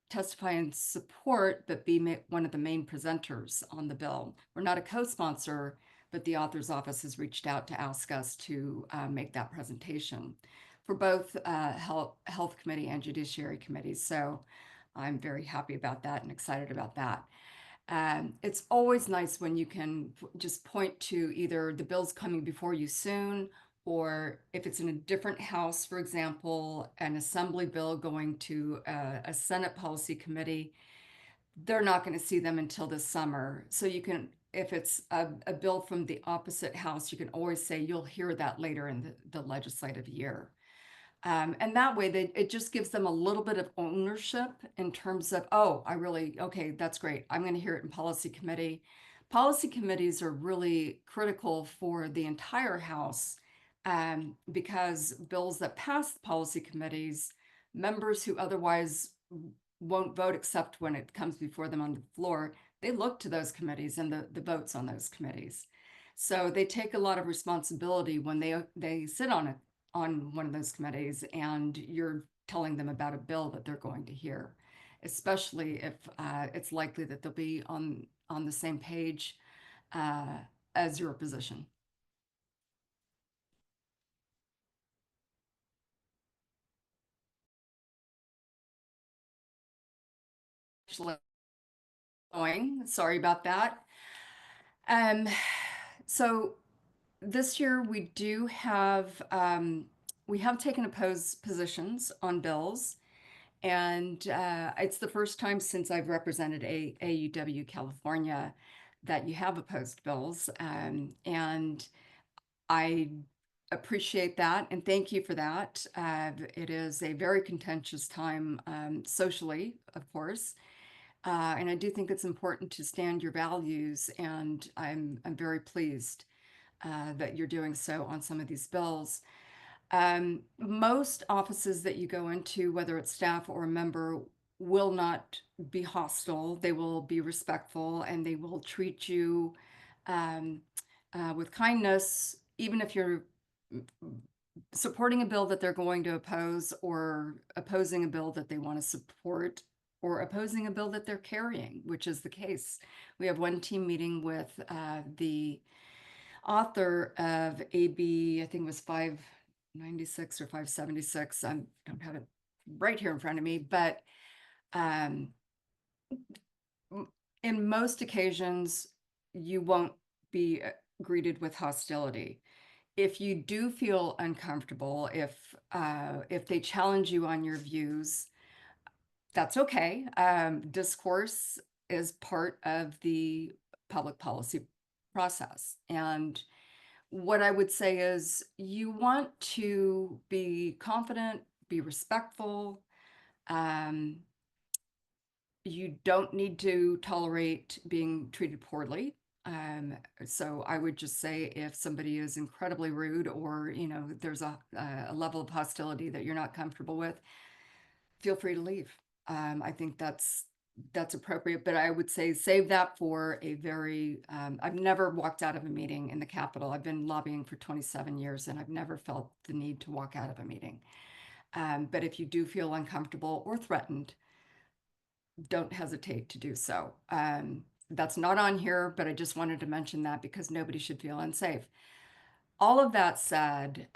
testify in support, but be one of the main presenters on the bill. We're not a co-sponsor, but the author's office has reached out to ask us to make that presentation for both Health Committee and Judiciary Committees. So I'm very happy about that and excited about that. It's always nice when you can just point to either the bills coming before you soon, or if it's in a different house, for example, an assembly bill going to a Senate policy committee, they're not going to see them until this summer. So you can, if it's a bill from the opposite house, you can always say you'll hear that later in the legislative year. And that way, it just gives them a little bit of ownership in terms of, oh, okay, that's great. I'm going to hear it in policy committee. Policy committees are really critical for the entire House because bills that pass policy committees, members who otherwise won't vote except when it comes before them on the floor, they look to those committees and the votes on those committees. So they take a lot of responsibility when they sit on one of those committees and you're telling them about a bill that they're going to hear, especially if it's likely that they'll be on the same page as your position. Sorry about that. Um, so this year we do have, we have taken opposed positions on bills. And it's the first time since I've represented AUW California that you have opposed bills. And I appreciate that and thank you for that. It is a very contentious time socially, of course. And I do think it's important to stand your values, and I'm very pleased that you're doing so on some of these bills. Most offices that you go into, whether it's staff or a member, will not be hostile. They will be respectful and they will treat you um, with kindness, even if you're supporting a bill that they're going to oppose, or opposing a bill that they want to support, or opposing a bill that they're carrying, which is the case. We have one team meeting with the author of AB, I think it was 596 or 576. I don't have it right here in front of me, but um, in most occasions, you won't be greeted with hostility. If you do feel uncomfortable, if they challenge you on your views, that's okay. Discourse is part of the public policy process. And what I would say is you want to be confident, be respectful. Um, you don't need to tolerate being treated poorly. So I would just say if somebody is incredibly rude, or, there's a level of hostility that you're not comfortable with, feel free to leave. I think that's appropriate, but I would say save that for a very, I've never walked out of a meeting in the Capitol. I've been lobbying for 27 years and I've never felt the need to walk out of a meeting. But if you do feel uncomfortable or threatened, don't hesitate to do so. That's not on here, but I just wanted to mention that because nobody should feel unsafe. All of that said,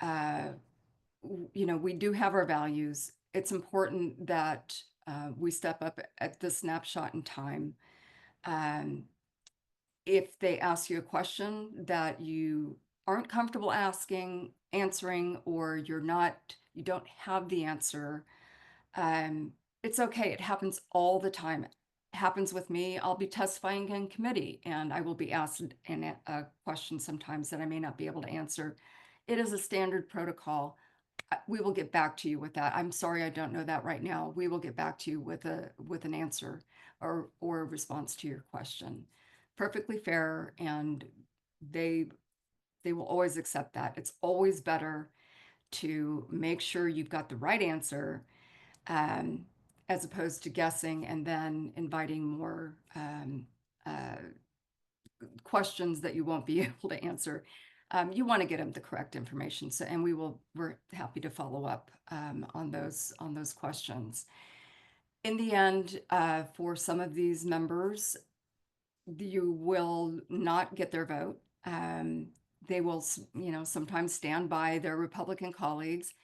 we do have our values. It's important that we step up at this snapshot in time. If they ask you a question that you aren't comfortable answering, or you don't have the answer, it's okay. It happens all the time. It happens with me. I'll be testifying in committee and I will be asked a question sometimes that I may not be able to answer. It is a standard protocol. We will get back to you with that. I'm sorry, I don't know that right now. We will get back to you with an answer or a response to your question. Perfectly fair, and they will always accept that. It's always better to make sure you've got the right answer, as opposed to guessing and then inviting more questions that you won't be able to answer. You want to get them the correct information. So, and we're happy to follow up on those questions. In the end, for some of these members, you will not get their vote. They will, sometimes stand by their Republican colleagues.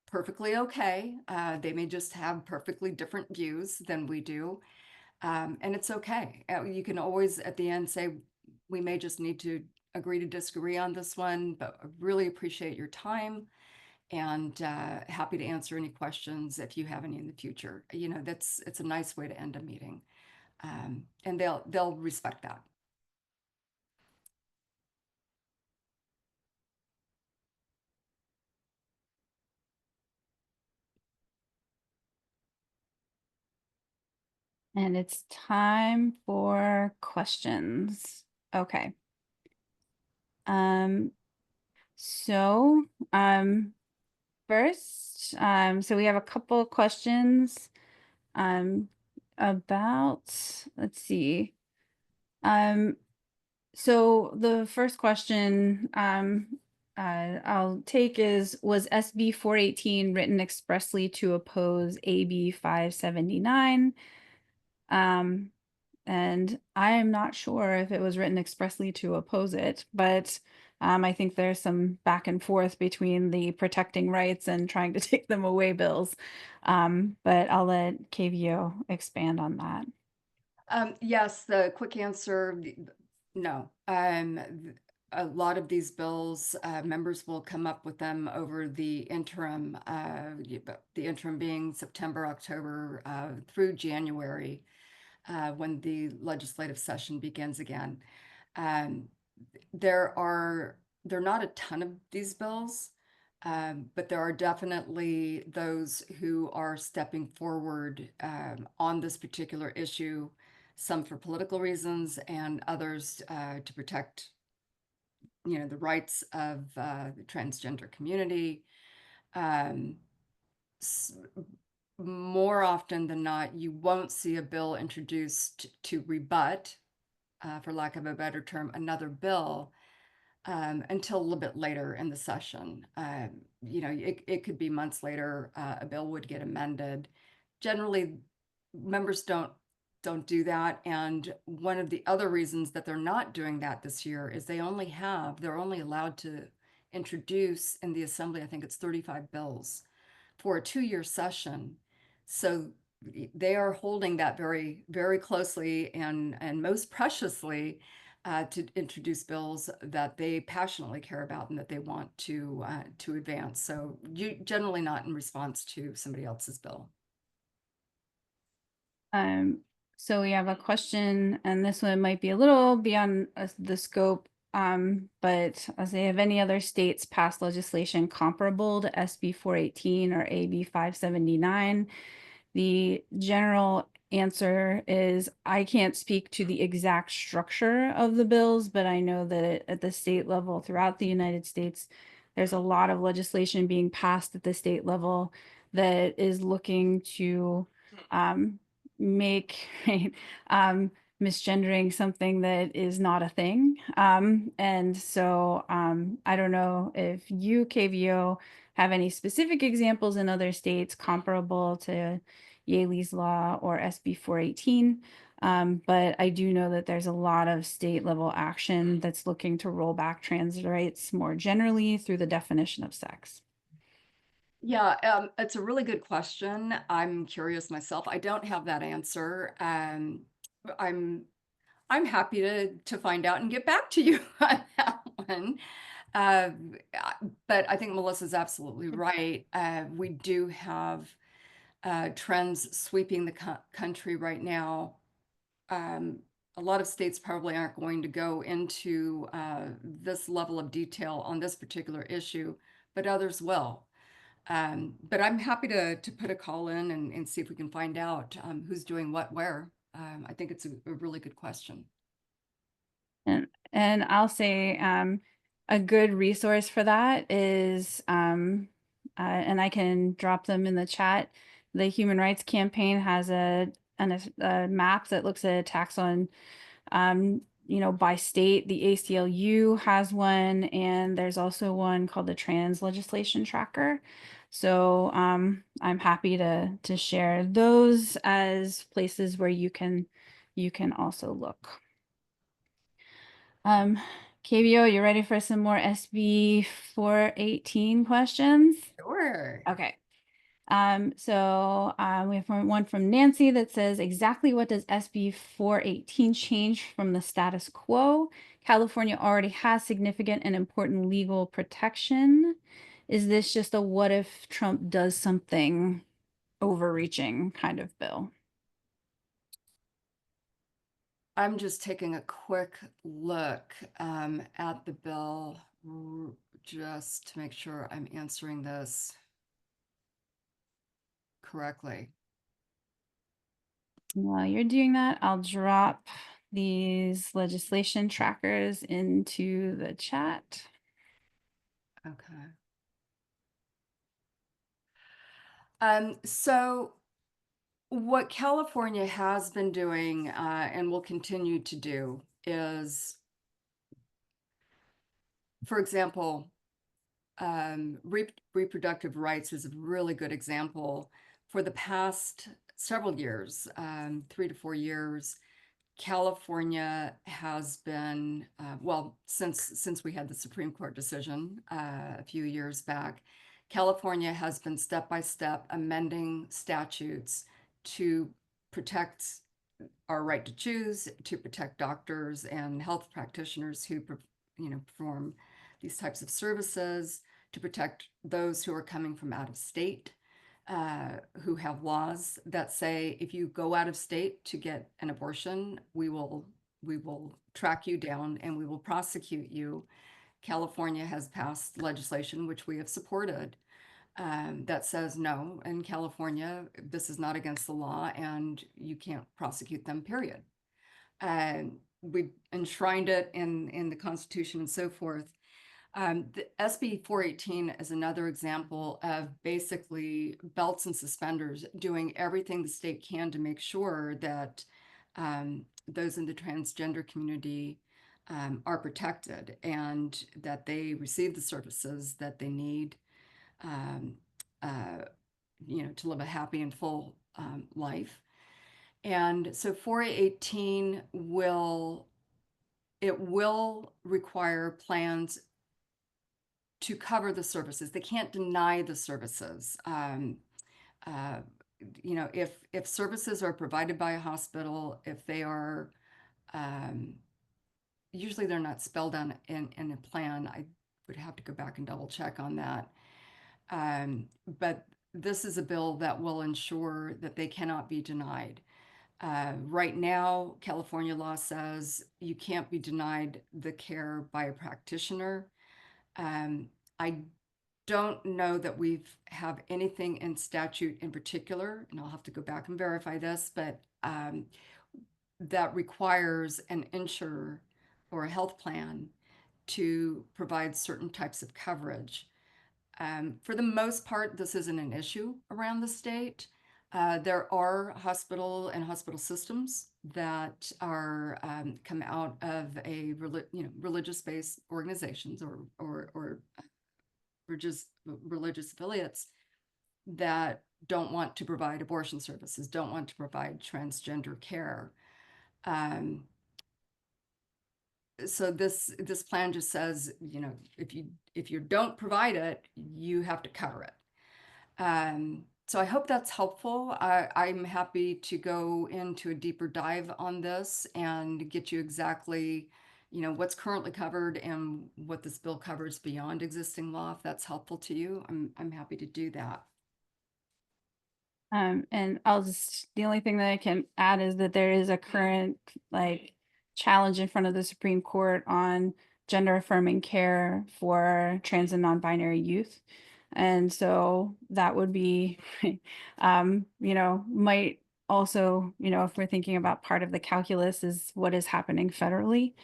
Perfectly okay. They may just have perfectly different views than we do. And it's okay. You can always at the end say, we may just need to agree to disagree on this one, but I really appreciate your time, and happy to answer any questions if you have any in the future. It's a nice way to end a meeting. And they'll respect that. And it's time for questions. Okay. So, first, so we have a couple of questions, about, let's see. So the first question, I'll take is, was SB 418 written expressly to oppose AB 579? And I am not sure if it was written expressly to oppose it, but I think there's some back and forth between the protecting rights and trying to take them away bills. But I'll let KVO expand on that. Yes, the quick answer, No. A lot of these bills, members will come up with them over the interim, the interim being September, October, through January, when the legislative session begins again. Um, there are not a ton of these bills, but there are definitely those who are stepping forward on this particular issue, some for political reasons and others to protect, the rights of the transgender community. Um, s- More often than not, you won't see a bill introduced to rebut, for lack of a better term, another bill until a little bit later in the session. It could be months later, a bill would get amended. Generally, members don't do that. And one of the other reasons that they're not doing that this year is they're only allowed to introduce in the assembly, I think it's 35 bills for a 2-year session. So they are holding that very, very closely and most preciously to introduce bills that they passionately care about and that they want to advance. So you generally not in response to somebody else's bill. So we have a question, and this one might be a little beyond the scope, but as they have any other states passed legislation comparable to SB 418 or AB 579? The general answer is I can't speak to the exact structure of the bills, but I know that at the state level throughout the United States, there's a lot of legislation being passed at the state level that is looking to make right, misgendering something that is not a thing. And so I don't know if you, KVO, have any specific examples in other states comparable to Yaley's Law or SB 418. But I do know that there's a lot of state level action that's looking to roll back trans rights more generally through the definition of sex. Yeah, it's a really good question. I'm curious myself. I don't have that answer. I'm happy to find out and get back to you on that one. Uh, but I think Melissa's absolutely right. We do have trends sweeping the country right now. A lot of states probably aren't going to go into this level of detail on this particular issue, but others will. But I'm happy to put a call in and see if we can find out who's doing what where. I think it's a really good question. And I'll say a good resource for that is, and I can drop them in the chat. The Human Rights Campaign has a map that looks at attacks on, by state. The ACLU has one, and there's also one called the Trans Legislation Tracker. So I'm happy to share those as places where you can also look. KVO, you ready for some more SB 418 questions? Sure. Okay. So we have one from Nancy that says, exactly what does SB 418 change from the status quo? California already has significant and important legal protection. Is this just a what if Trump does something overreaching kind of bill? I'm just taking a quick look at the bill just to make sure I'm answering this correctly. While you're doing that, I'll drop these legislation trackers into the chat. Okay. So what California has been doing and will continue to do is, for example, reproductive rights is a really good example. For the past several years, 3 to 4 years, California has been, well, since we had the Supreme Court decision a few years back, California has been step by step amending statutes to protect our right to choose, to protect doctors and health practitioners who, perform these types of services, to protect those who are coming from out of state, who have laws that say if you go out of state to get an abortion, we will track you down and we will prosecute you. California has passed legislation, which we have supported, that says no, in California, this is not against the law and you can't prosecute them, period. And we enshrined it in the Constitution and so forth. The SB 418 is another example of basically belts and suspenders, doing everything the state can to make sure that those in the transgender community are protected and that they receive the services that they need, to live a happy and full life. And so 418 will require plans to cover the services. They can't deny the services. If services are provided by a hospital, if they are, usually they're not spelled out in a plan. I would have to go back and double check on that. But this is a bill that will ensure that they cannot be denied. Right now, California law says you can't be denied the care by a practitioner. I don't know that we have anything in statute in particular, and I'll have to go back and verify this, but that requires an insurer or a health plan to provide certain types of coverage. For the most part, this isn't an issue around the state. There are hospital systems that are come out of a religious-based organizations or just religious affiliates that don't want to provide abortion services, don't want to provide transgender care. So this plan just says, if you don't provide it, you have to cover it. So I hope that's helpful. I'm happy to go into a deeper dive on this and get you exactly, what's currently covered and what this bill covers beyond existing law. If that's helpful to you, I'm happy to do that. And the only thing that I can add is that there is a current challenge in front of the Supreme Court on gender affirming care for trans and non-binary youth. And so that would be, might also, if we're thinking about part of the calculus is what is happening federally,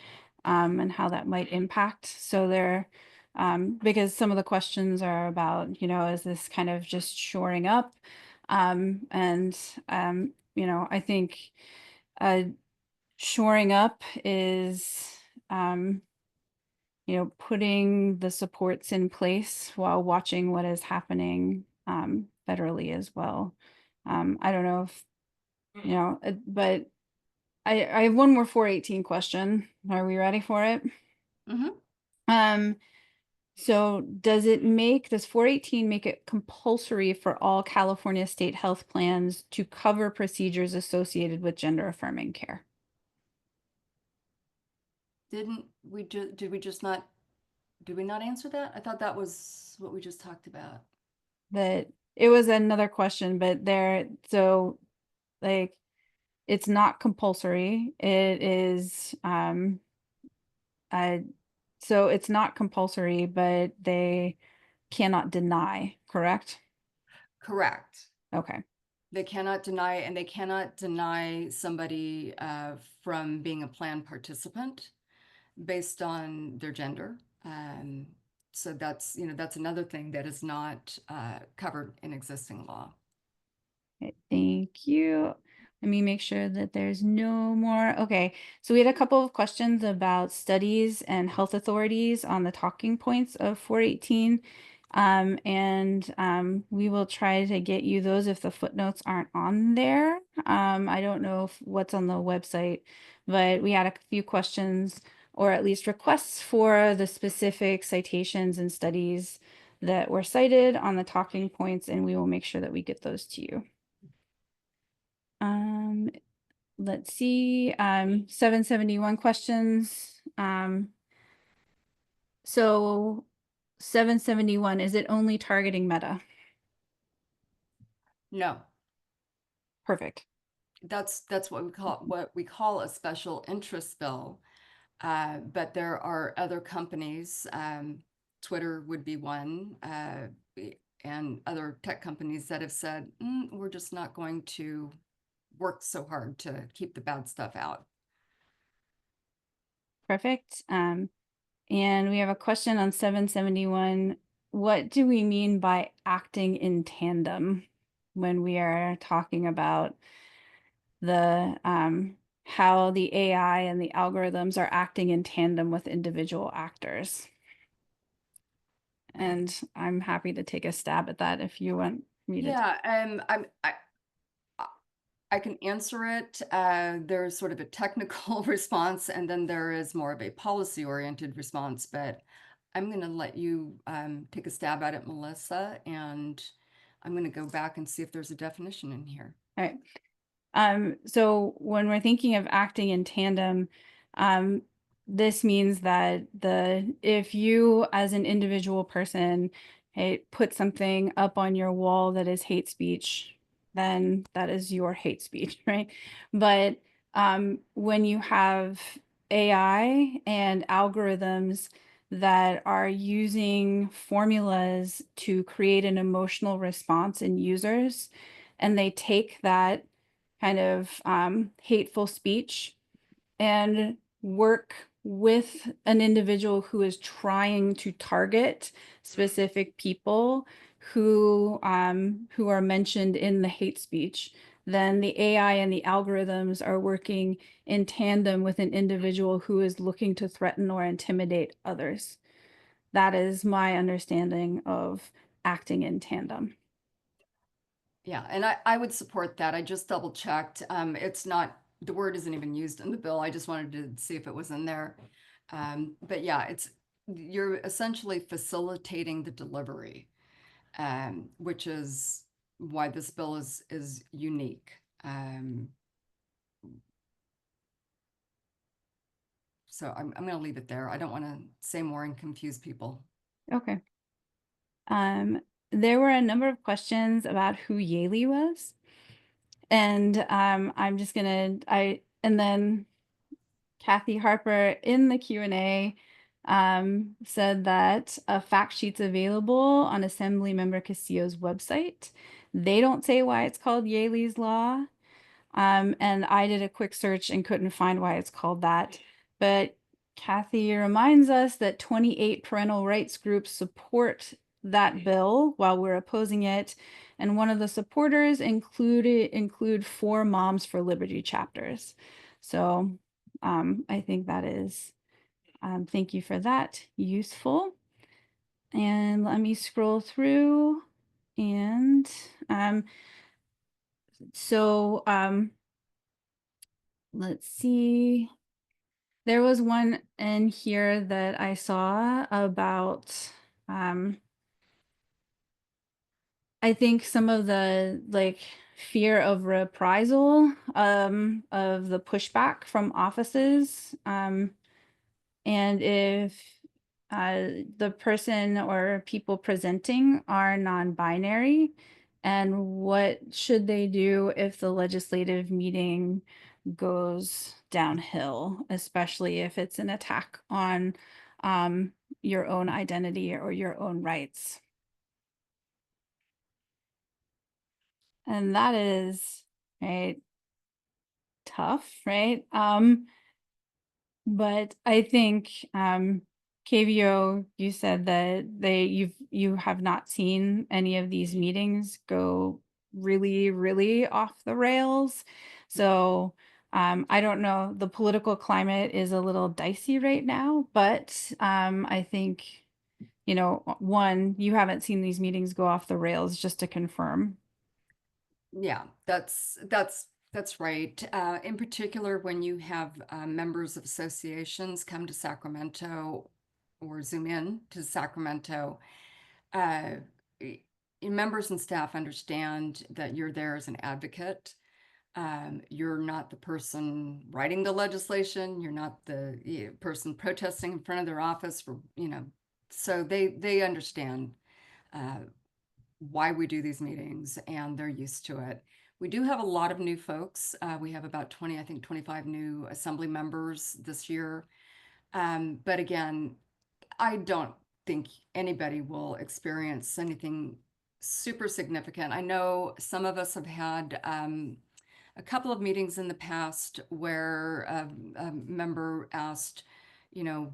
and how that might impact. So because some of the questions are about, is this kind of just shoring up? I think shoring up is, putting the supports in place while watching what is happening federally as well. I don't know if, but I have one more 418 question. Are we ready for it? Mm-hmm. So does 418 make it compulsory for all California state health plans to cover procedures associated with gender affirming care? Did we not answer that? I thought that was what we just talked about. That it was another question, but it's not compulsory. It is, so it's not compulsory, but they cannot deny, correct? Correct. Okay. They cannot deny, and they cannot deny somebody from being a plan participant based on their gender. So that's another thing that is not covered in existing law. Okay, thank you. Let me make sure that there's no more. Okay, so we had a couple of questions about studies and health authorities on the talking points of 418. We will try to get you those if the footnotes aren't on there. I don't know what's on the website, but we had a few questions or at least requests for the specific citations and studies that were cited on the talking points, and we will make sure that we get those to you. let's see, 771 questions. So 771, is it only targeting Meta? No, Perfect. that's what we call a special interest bill. But there are other companies, Twitter would be one, and other tech companies that have said, we're just not going to work so hard to keep the bad stuff out. Perfect. And we have a question on 771. What do we mean by acting in tandem when we are talking about the how the AI and the algorithms are acting in tandem with individual actors? And I'm happy to take a stab at that if you want me to. Yeah, I can answer it. There's sort of a technical response, and then there is more of a policy-oriented response. But I'm going to let you take a stab at it, Melissa, and I'm going to go back and see if there's a definition in here. All right. So when we're thinking of acting in tandem, this means that if you as an individual person, hey, put something up on your wall that is hate speech, then that is your hate speech, right? But when you have AI and algorithms that are using formulas to create an emotional response in users, and they take that kind of hateful speech and work with an individual who is trying to target specific people who are mentioned in the hate speech, then the AI and the algorithms are working in tandem with an individual who is looking to threaten or intimidate others. That is my understanding of acting in tandem. Yeah, and I would support that. I just double checked. It's not, the word isn't even used in the bill. I just wanted to see if it was in there. But yeah, you're essentially facilitating the delivery, which is why this bill is unique. So I'm going to leave it there. I don't want to say more and confuse people. Okay. There were a number of questions about who Yaley was. And I'm just gonna, and then Kathy Harper in the Q&A said that a fact sheet's available on Assemblymember Castillo's website. They don't say why it's called Yaley's Law. And I did a quick search and couldn't find why it's called that. But Kathy reminds us that 28 parental rights groups support that bill while we're opposing it. And one of the supporters include 4 Moms for Liberty chapters. So I think that is, thank you for that, useful. And let me scroll through. And so let's see. There was one in here that I saw about, I think some of the like fear of reprisal, of the pushback from offices. And if the person or people presenting are non-binary, and what should they do if the legislative meeting goes downhill, especially if it's an attack on your own identity or your own rights. And that is, right, tough, right? But I think KVO, you said that you have not seen any of these meetings go really, really off the rails. So I don't know, the political climate is a little dicey right now, but I think, you know, one, you haven't seen these meetings go off the rails, just to confirm. Yeah, that's right. In particular, when you have members of associations come to Sacramento or zoom in to Sacramento, members and staff understand that you're there as an advocate. You're not the person writing the legislation. You're not the person protesting in front of their office for, so they understand why we do these meetings, and they're used to it. We do have a lot of new folks. We have about 20, I think 25 new assembly members this year. But again, I don't think anybody will experience anything super significant. I know some of us have had a couple of meetings in the past where a member asked, you know,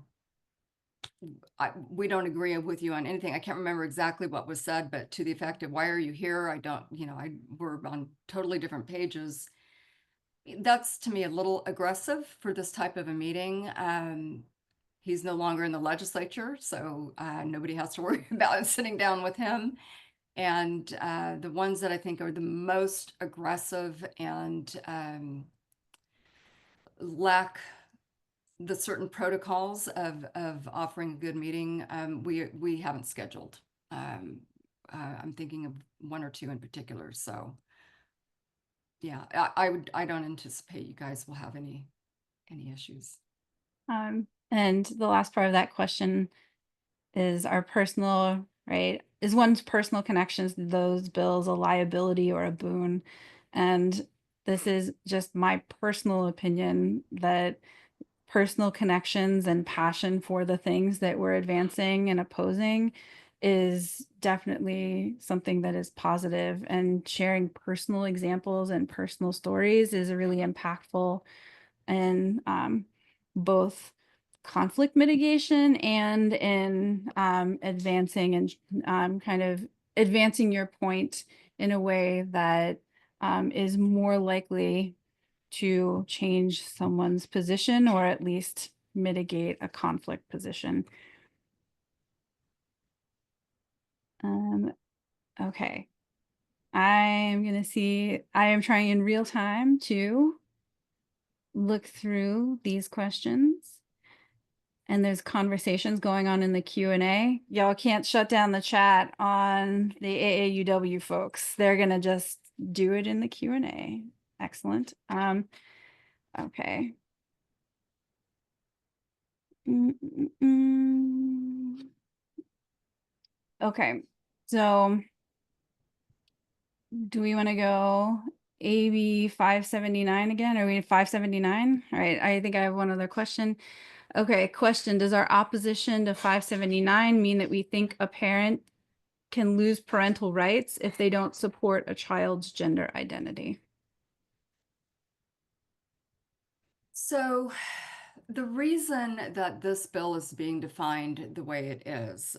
we don't agree with you on anything. I can't remember exactly what was said, but to the effect of, why are you here? I don't, we're on totally different pages. That's to me a little aggressive for this type of a meeting. He's no longer in the legislature, so nobody has to worry about sitting down with him. And the ones that I think are the most aggressive and lack the certain protocols of offering a good meeting, we haven't scheduled. I'm thinking of one or two in particular. So yeah, I don't anticipate you guys will have any issues. And the last part of that question is, our personal, right? Is one's personal connections to those bills a liability or a boon? And this is just my personal opinion, that personal connections and passion for the things that we're advancing and opposing is definitely something that is positive, and sharing personal examples and personal stories is really impactful in both conflict mitigation and in advancing and kind of advancing your point in a way that is more likely to change someone's position, or at least mitigate a conflict position. Okay. I am trying in real time to look through these questions, and there's conversations going on in the Q&A. Y'all can't shut down the chat on the AAUW folks. They're gonna just do it in the Q&A. Excellent. Okay. Okay, so do we want to go AB 579 again? Are we 579? All right, I think I have one other question. Okay, question, does our opposition to 579 mean that we think a parent can lose parental rights if they don't support a child's gender identity? So the reason that this bill is being defined the way it is,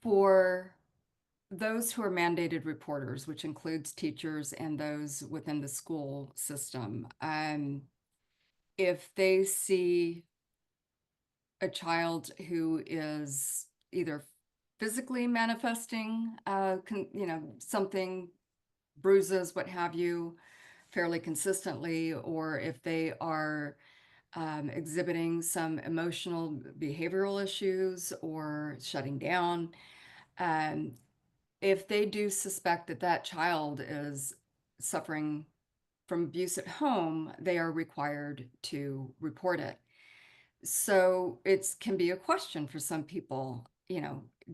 for those who are mandated reporters, which includes teachers and those within the school system, if they see a child who is either physically manifesting, something, bruises, what have you, fairly consistently, or if they are exhibiting some emotional behavioral issues or shutting down, if they do suspect that that child is suffering from abuse at home, they are required to report it. So it can be a question for some people,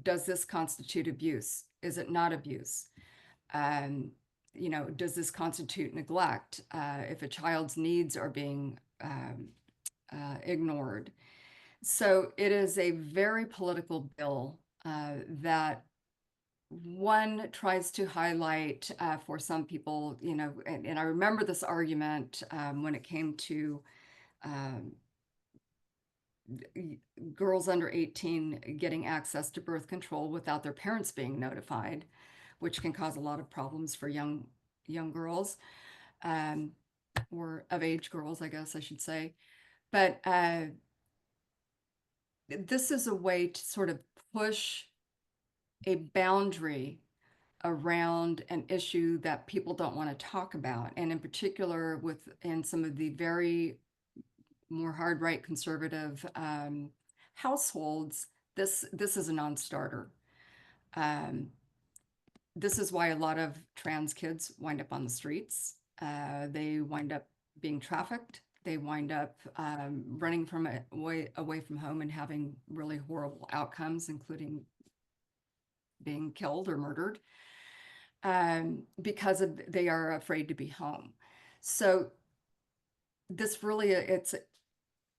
does this constitute abuse? Is it not abuse? Does this constitute neglect if a child's needs are being ignored? So it is a very political bill that one tries to highlight for some people, and I remember this argument when it came to girls under 18 getting access to birth control without their parents being notified, which can cause a lot of problems for young girls, or of age girls, I guess I should say. But this is a way to sort of push a boundary around an issue that people don't want to talk about. And in particular, in some of the very more hard right conservative households, this is a non-starter. this is why a lot of trans kids wind up on the streets. They wind up being trafficked. They wind up running from away from home and having really horrible outcomes, including being killed or murdered, because they are afraid to be home. So this really,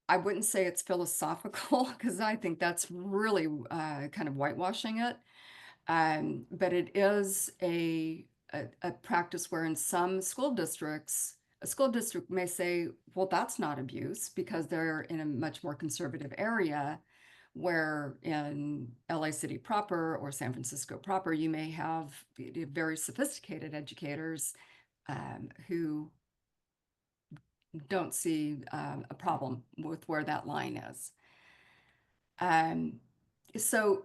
I wouldn't say it's philosophical, because I think that's really kind of whitewashing it. But it is a practice where in some school districts, a school district may say, well, that's not abuse because they're in a much more conservative area, where in LA City proper or San Francisco proper, you may have very sophisticated educators who don't see a problem with where that line is. So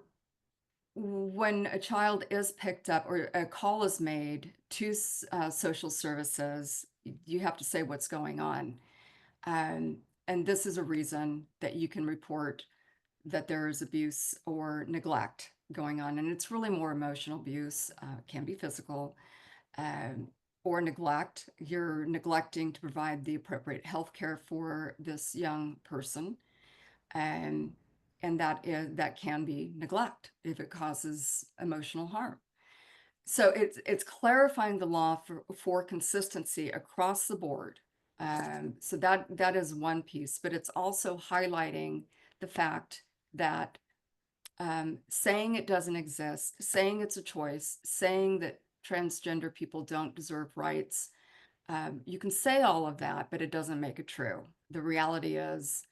when a child is picked up or a call is made to social services, you have to say what's going on. And this is a reason that you can report that there is abuse or neglect going on. And it's really more emotional abuse, can be physical, or neglect. You're neglecting to provide the appropriate health care for this young person. And that can be neglect if it causes emotional harm. So it's clarifying the law for consistency across the board. So that is one piece, but it's also highlighting the fact that saying it doesn't exist, saying it's a choice, saying that transgender people don't deserve rights, you can say all of that, but it doesn't make it true. The reality is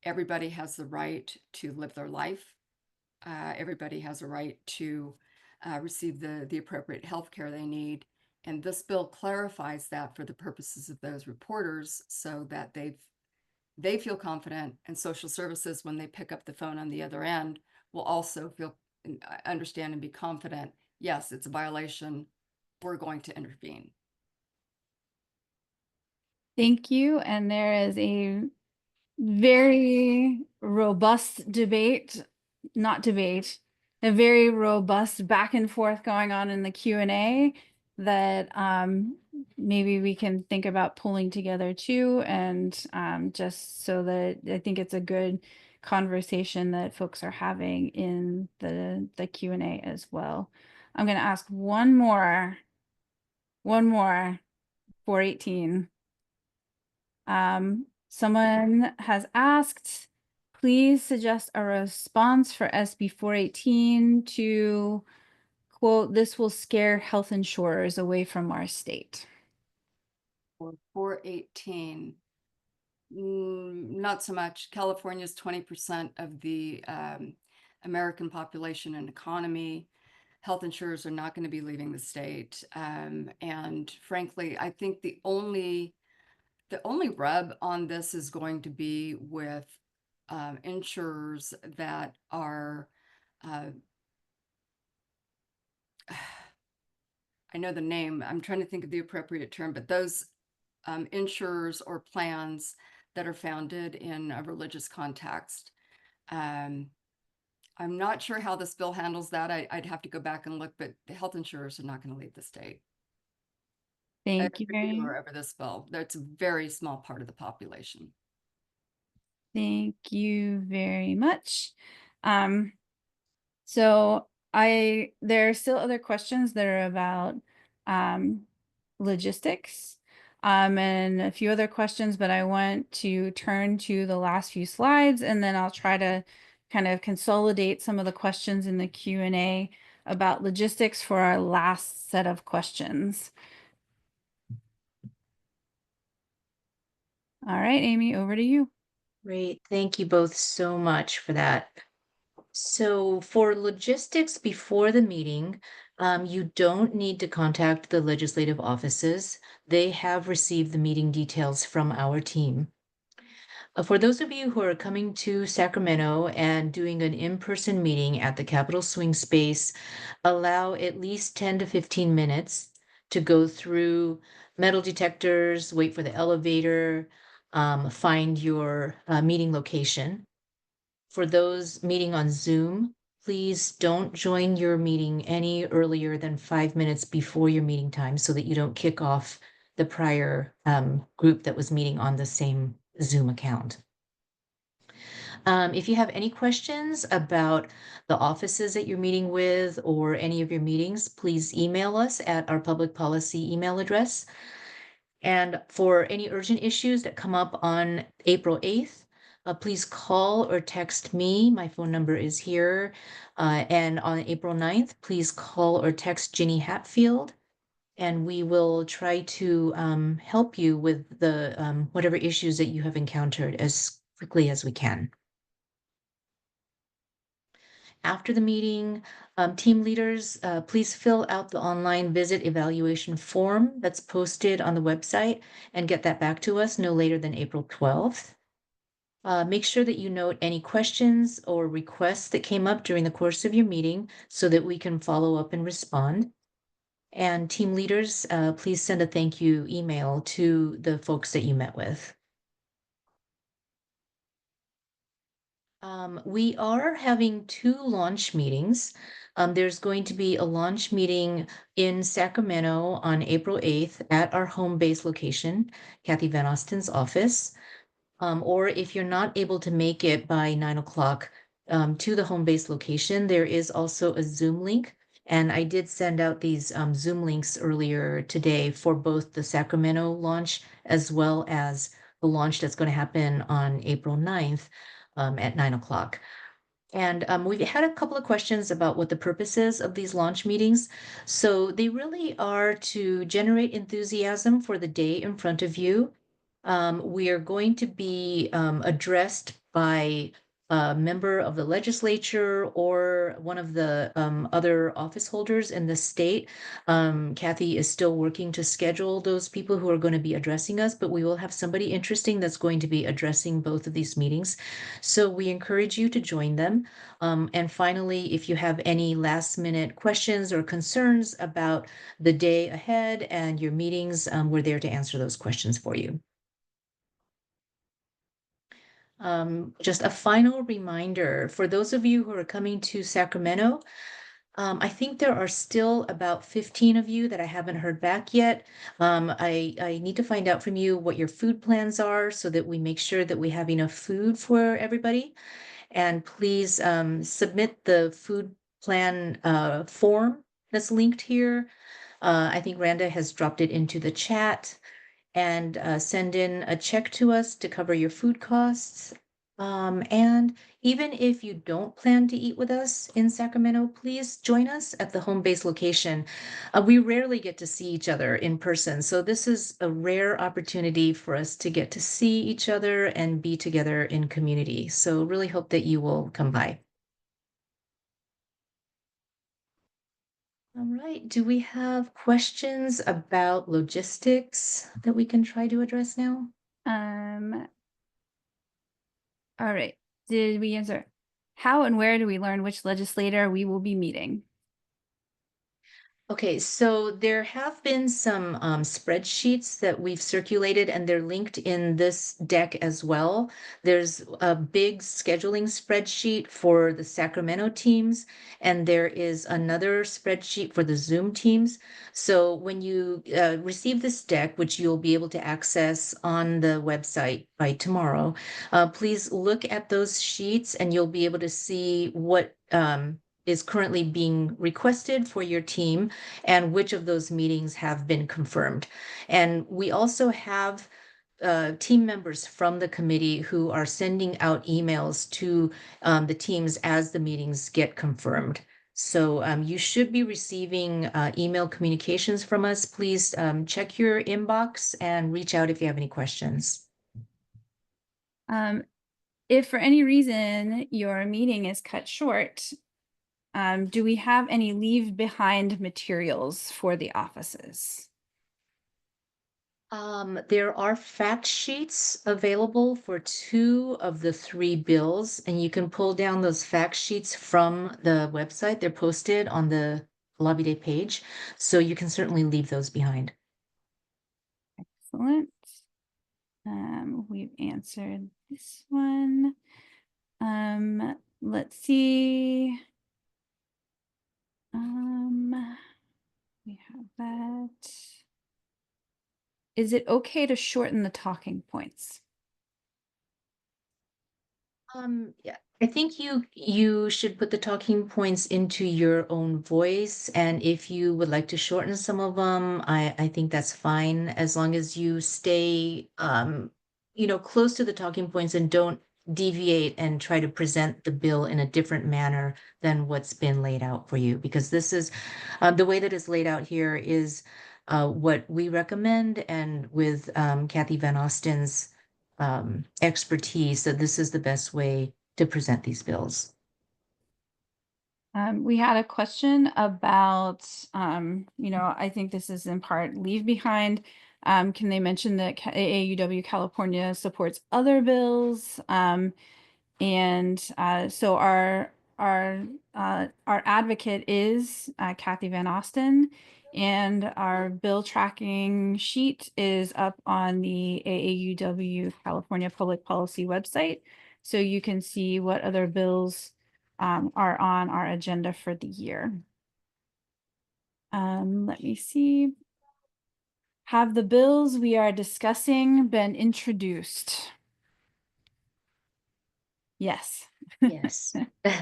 everybody has the right to live their life. Everybody has a right to receive the appropriate health care they need. And this bill clarifies that for the purposes of those reporters, so that they feel confident, and social services, when they pick up the phone on the other end, will also feel, understand and be confident. Yes, it's a violation. We're going to intervene. Thank you. And there is a very robust debate, not debate, a very robust back and forth going on in the Q&A that maybe we can think about pulling together too, and just so that I think it's a good conversation that folks are having in the Q&A as well. I'm going to ask one more 418. Someone has asked, please suggest a response for SB 418 to quote, "This will scare health insurers away from our state." For 418, not so much. California is 20% of the American population and economy. Health insurers are not going to be leaving the state. And frankly, I think the only rub on this is going to be with insurers that are, I know the name, I'm trying to think of the appropriate term, but those insurers or plans that are founded in a religious context. I'm not sure how this bill handles that. I'd have to go back and look, but the health insurers are not going to leave the state. Thank you very much. Over this bill. That's a very small part of the population. Thank you very much. So there are still other questions that are about logistics and a few other questions, but I want to turn to the last few slides, and then I'll try to kind of consolidate some of the questions in the Q&A about logistics for our last set of questions. All right, Amy, over to you. Great. Thank you both so much for that. So for logistics before the meeting, you don't need to contact the legislative offices. They have received the meeting details from our team. For those of you who are coming to Sacramento and doing an in-person meeting at the Capitol Swing Space, allow at least 10 to 15 minutes to go through metal detectors, wait for the elevator, find your meeting location. For those meeting on Zoom, please don't join your meeting any earlier than 5 minutes before your meeting time so that you don't kick off the prior group that was meeting on the same Zoom account. If you have any questions about the offices that you're meeting with or any of your meetings, please email us at our public policy email address. And for any urgent issues that come up on April 8th, please call or text me. My phone number is here. And on April 9th, please call or text Ginny Hatfield. And we will try to help you with the whatever issues that you have encountered as quickly as we can. After the meeting, team leaders, please fill out the online visit evaluation form that's posted on the website and get that back to us no later than April 12th. Make sure that you note any questions or requests that came up during the course of your meeting so that we can follow up and respond. And team leaders, please send a thank you email to the folks that you met with. We are having 2 launch meetings. There's going to be a launch meeting in Sacramento on April 8th at our home base location, Kathy Van Osten's office. Or if you're not able to make it by 9 o'clock to the home base location, there is also a Zoom link. And I did send out these Zoom links earlier today for both the Sacramento launch as well as the launch that's going to happen on April 9th at 9 o'clock. And we've had a couple of questions about what the purpose is of these launch meetings. So they really are to generate enthusiasm for the day in front of you. We are going to be addressed by a member of the legislature or one of the other office holders in the state. Kathy is still working to schedule those people who are going to be addressing us, but we will have somebody interesting that's going to be addressing both of these meetings. So we encourage you to join them. And finally, if you have any last minute questions or concerns about the day ahead and your meetings, we're there to answer those questions for you. Just a final reminder for those of you who are coming to Sacramento. I think there are still about 15 of you that I haven't heard back yet. I need to find out from you what your food plans are so that we make sure that we have enough food for everybody. And please submit the food plan form that's linked here. I think Randa has dropped it into the chat. And send in a check to us to cover your food costs. And even if you don't plan to eat with us in Sacramento, please join us at the home base location. We rarely get to see each other in person, so this is a rare opportunity for us to get to see each other and be together in community. So really hope that you will come by. All right, do we have questions about logistics that we can try to address now? All right. Did we answer? How and where do we learn which legislator we will be meeting? Okay, so there have been some spreadsheets that we've circulated and they're linked in this deck as well. There's a big scheduling spreadsheet for the Sacramento teams, and there is another spreadsheet for the Zoom teams. So when you receive this deck, which you'll be able to access on the website by tomorrow, please look at those sheets and you'll be able to see what is currently being requested for your team and which of those meetings have been confirmed. And we also have team members from the committee who are sending out emails to the teams as the meetings get confirmed. So you should be receiving email communications from us. Please check your inbox and reach out if you have any questions. If for any reason your meeting is cut short, do we have any leave behind materials for the offices? There are fact sheets available for 2 of the 3 bills, and you can pull down those fact sheets from the website. They're posted on the Lobby Day page, so you can certainly leave those behind. Excellent. We've answered this one. Let's see. We have that. Is it okay to shorten the talking points? Yeah, I think you should put the talking points into your own voice, and if you would like to shorten some of them, I think that's fine, as long as you stay close to the talking points and don't deviate and try to present the bill in a different manner than what's been laid out for you, because this is the way that it's laid out here is what we recommend, and with Kathy Van Austen's expertise, that this is the best way to present these bills. We had a question about, I think this is in part leave behind. Can they mention that AAUW California supports other bills? So our advocate is Kathy Van Austen, and our bill tracking sheet is up on the AAUW California Public Policy website, so you can see what other bills are on our agenda for the year. Let me see. Have the bills we are discussing been introduced? Yes. Yes,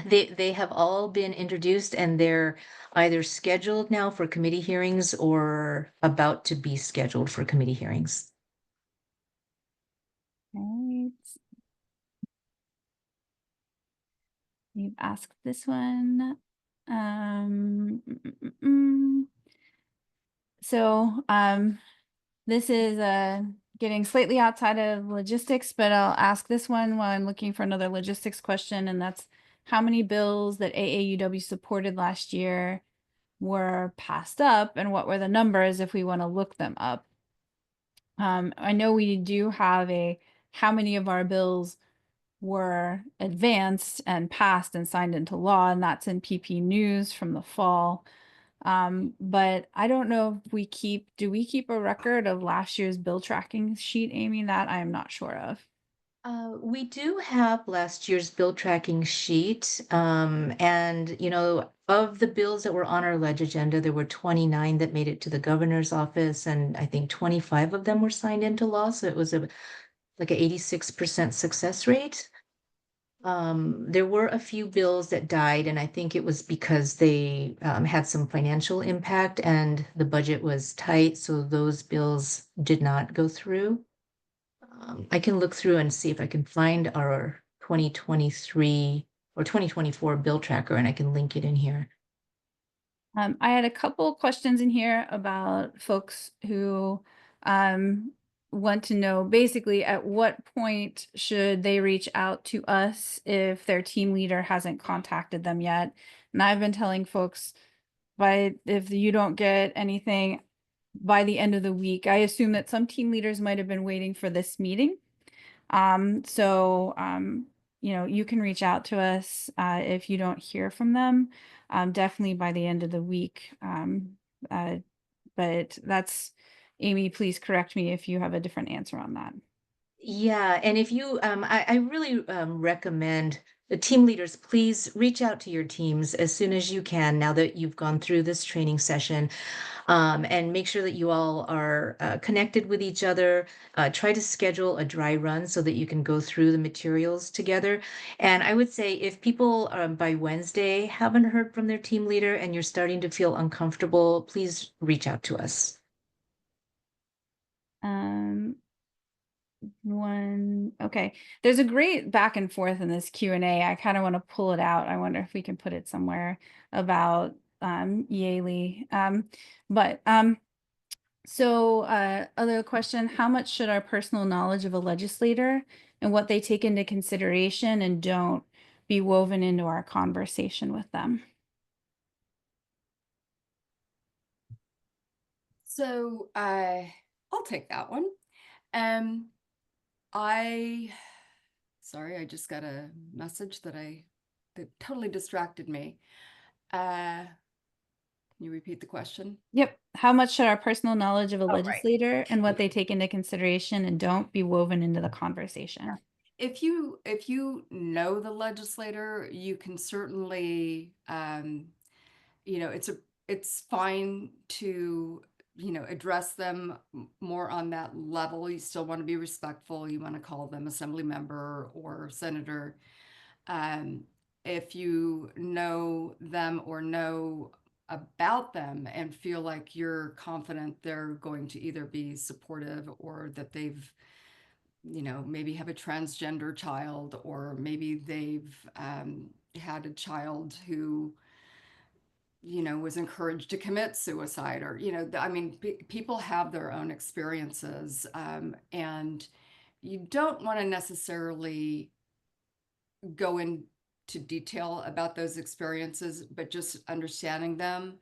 they have all been introduced, and they're either scheduled now for committee hearings or about to be scheduled for committee hearings. Right. You've asked this one. So this is getting slightly outside of logistics, but I'll ask this one while I'm looking for another logistics question, and that's how many bills that AAUW supported last year were passed up, and what were the numbers if we want to look them up. I know we do have a how many of our bills were advanced and passed and signed into law, and that's in PP News from the fall. But I don't know if do we keep a record of last year's bill tracking sheet, Amy? That I am not sure of. We do have last year's bill tracking sheet, and of the bills that were on our ledge agenda, there were 29 that made it to the governor's office, and I think 25 of them were signed into law, so it was like an 86% success rate. There were a few bills that died, and I think it was because they had some financial impact and the budget was tight, so those bills did not go through. I can look through and see if I can find our 2023 or 2024 bill tracker, and I can link it in here. I had a couple questions in here about folks who want to know basically at what point should they reach out to us if their team leader hasn't contacted them yet. And I've been telling folks, if you don't get anything by the end of the week, I assume that some team leaders might have been waiting for this meeting. You can reach out to us if you don't hear from them, definitely by the end of the week. But that's, Amy, please correct me if you have a different answer on that. Yeah, and if you, I really recommend the team leaders, please reach out to your teams as soon as you can now that you've gone through this training session, and make sure that you all are connected with each other. Try to schedule a dry run so that you can go through the materials together. And I would say if people by Wednesday haven't heard from their team leader and you're starting to feel uncomfortable, please reach out to us. Okay, there's a great back and forth in this Q&A. I kind of want to pull it out. I wonder if we can put it somewhere about Yaley. Other question, how much should our personal knowledge of a legislator and what they take into consideration and don't be woven into our conversation with them? So I'll take that one. Sorry, I just got a message that totally distracted me. Can you repeat the question? Yep. How much should our personal knowledge of a right. legislator and what they take into consideration and don't be woven into the conversation? If you know the legislator, you can certainly it's fine to, address them more on that level. You still want to be respectful. You want to call them assembly member or senator. If you know them or know about them and feel like you're confident they're going to either be supportive or that they've, maybe have a transgender child, or maybe they've had a child who, was encouraged to commit suicide, or, people have their own experiences. And you don't want to necessarily go into detail about those experiences, but just understanding them.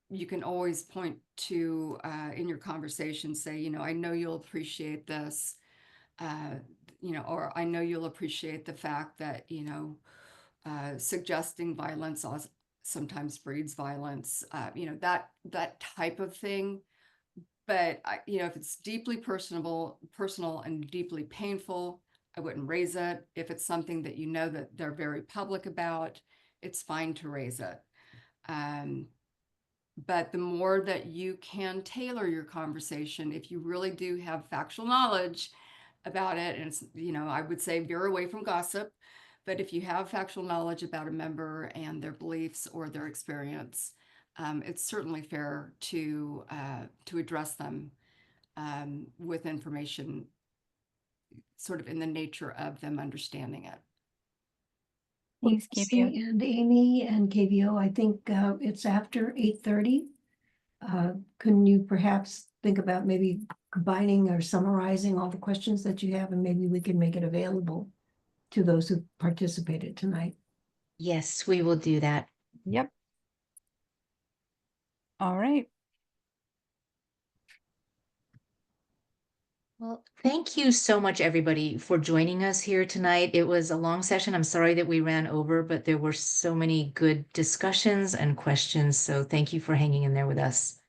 You can always point to, in your conversation, say, I know you'll appreciate this, or I know you'll appreciate the fact that, suggesting violence sometimes breeds violence, that type of thing. But if it's deeply personal and deeply painful, I wouldn't raise it. If it's something that that they're very public about, it's fine to raise it. But the more that you can tailor your conversation, if you really do have factual knowledge about it, and it's, I would say veer away from gossip. But if you have factual knowledge about a member and their beliefs or their experience, it's certainly fair to address them with information sort of in the nature of them understanding it. Thanks, Christy KBO. and Amy and KVO, I think it's after 8:30. Couldn't you perhaps think about maybe combining or summarizing all the questions that you have, and maybe we can make it available to those who participated tonight? Yes, we will do that. Yep. All right. Well, thank you so much, everybody, for joining us here tonight. It was a long session. I'm sorry that we ran over, but there were so many good discussions and questions. So thank you for hanging in there with us.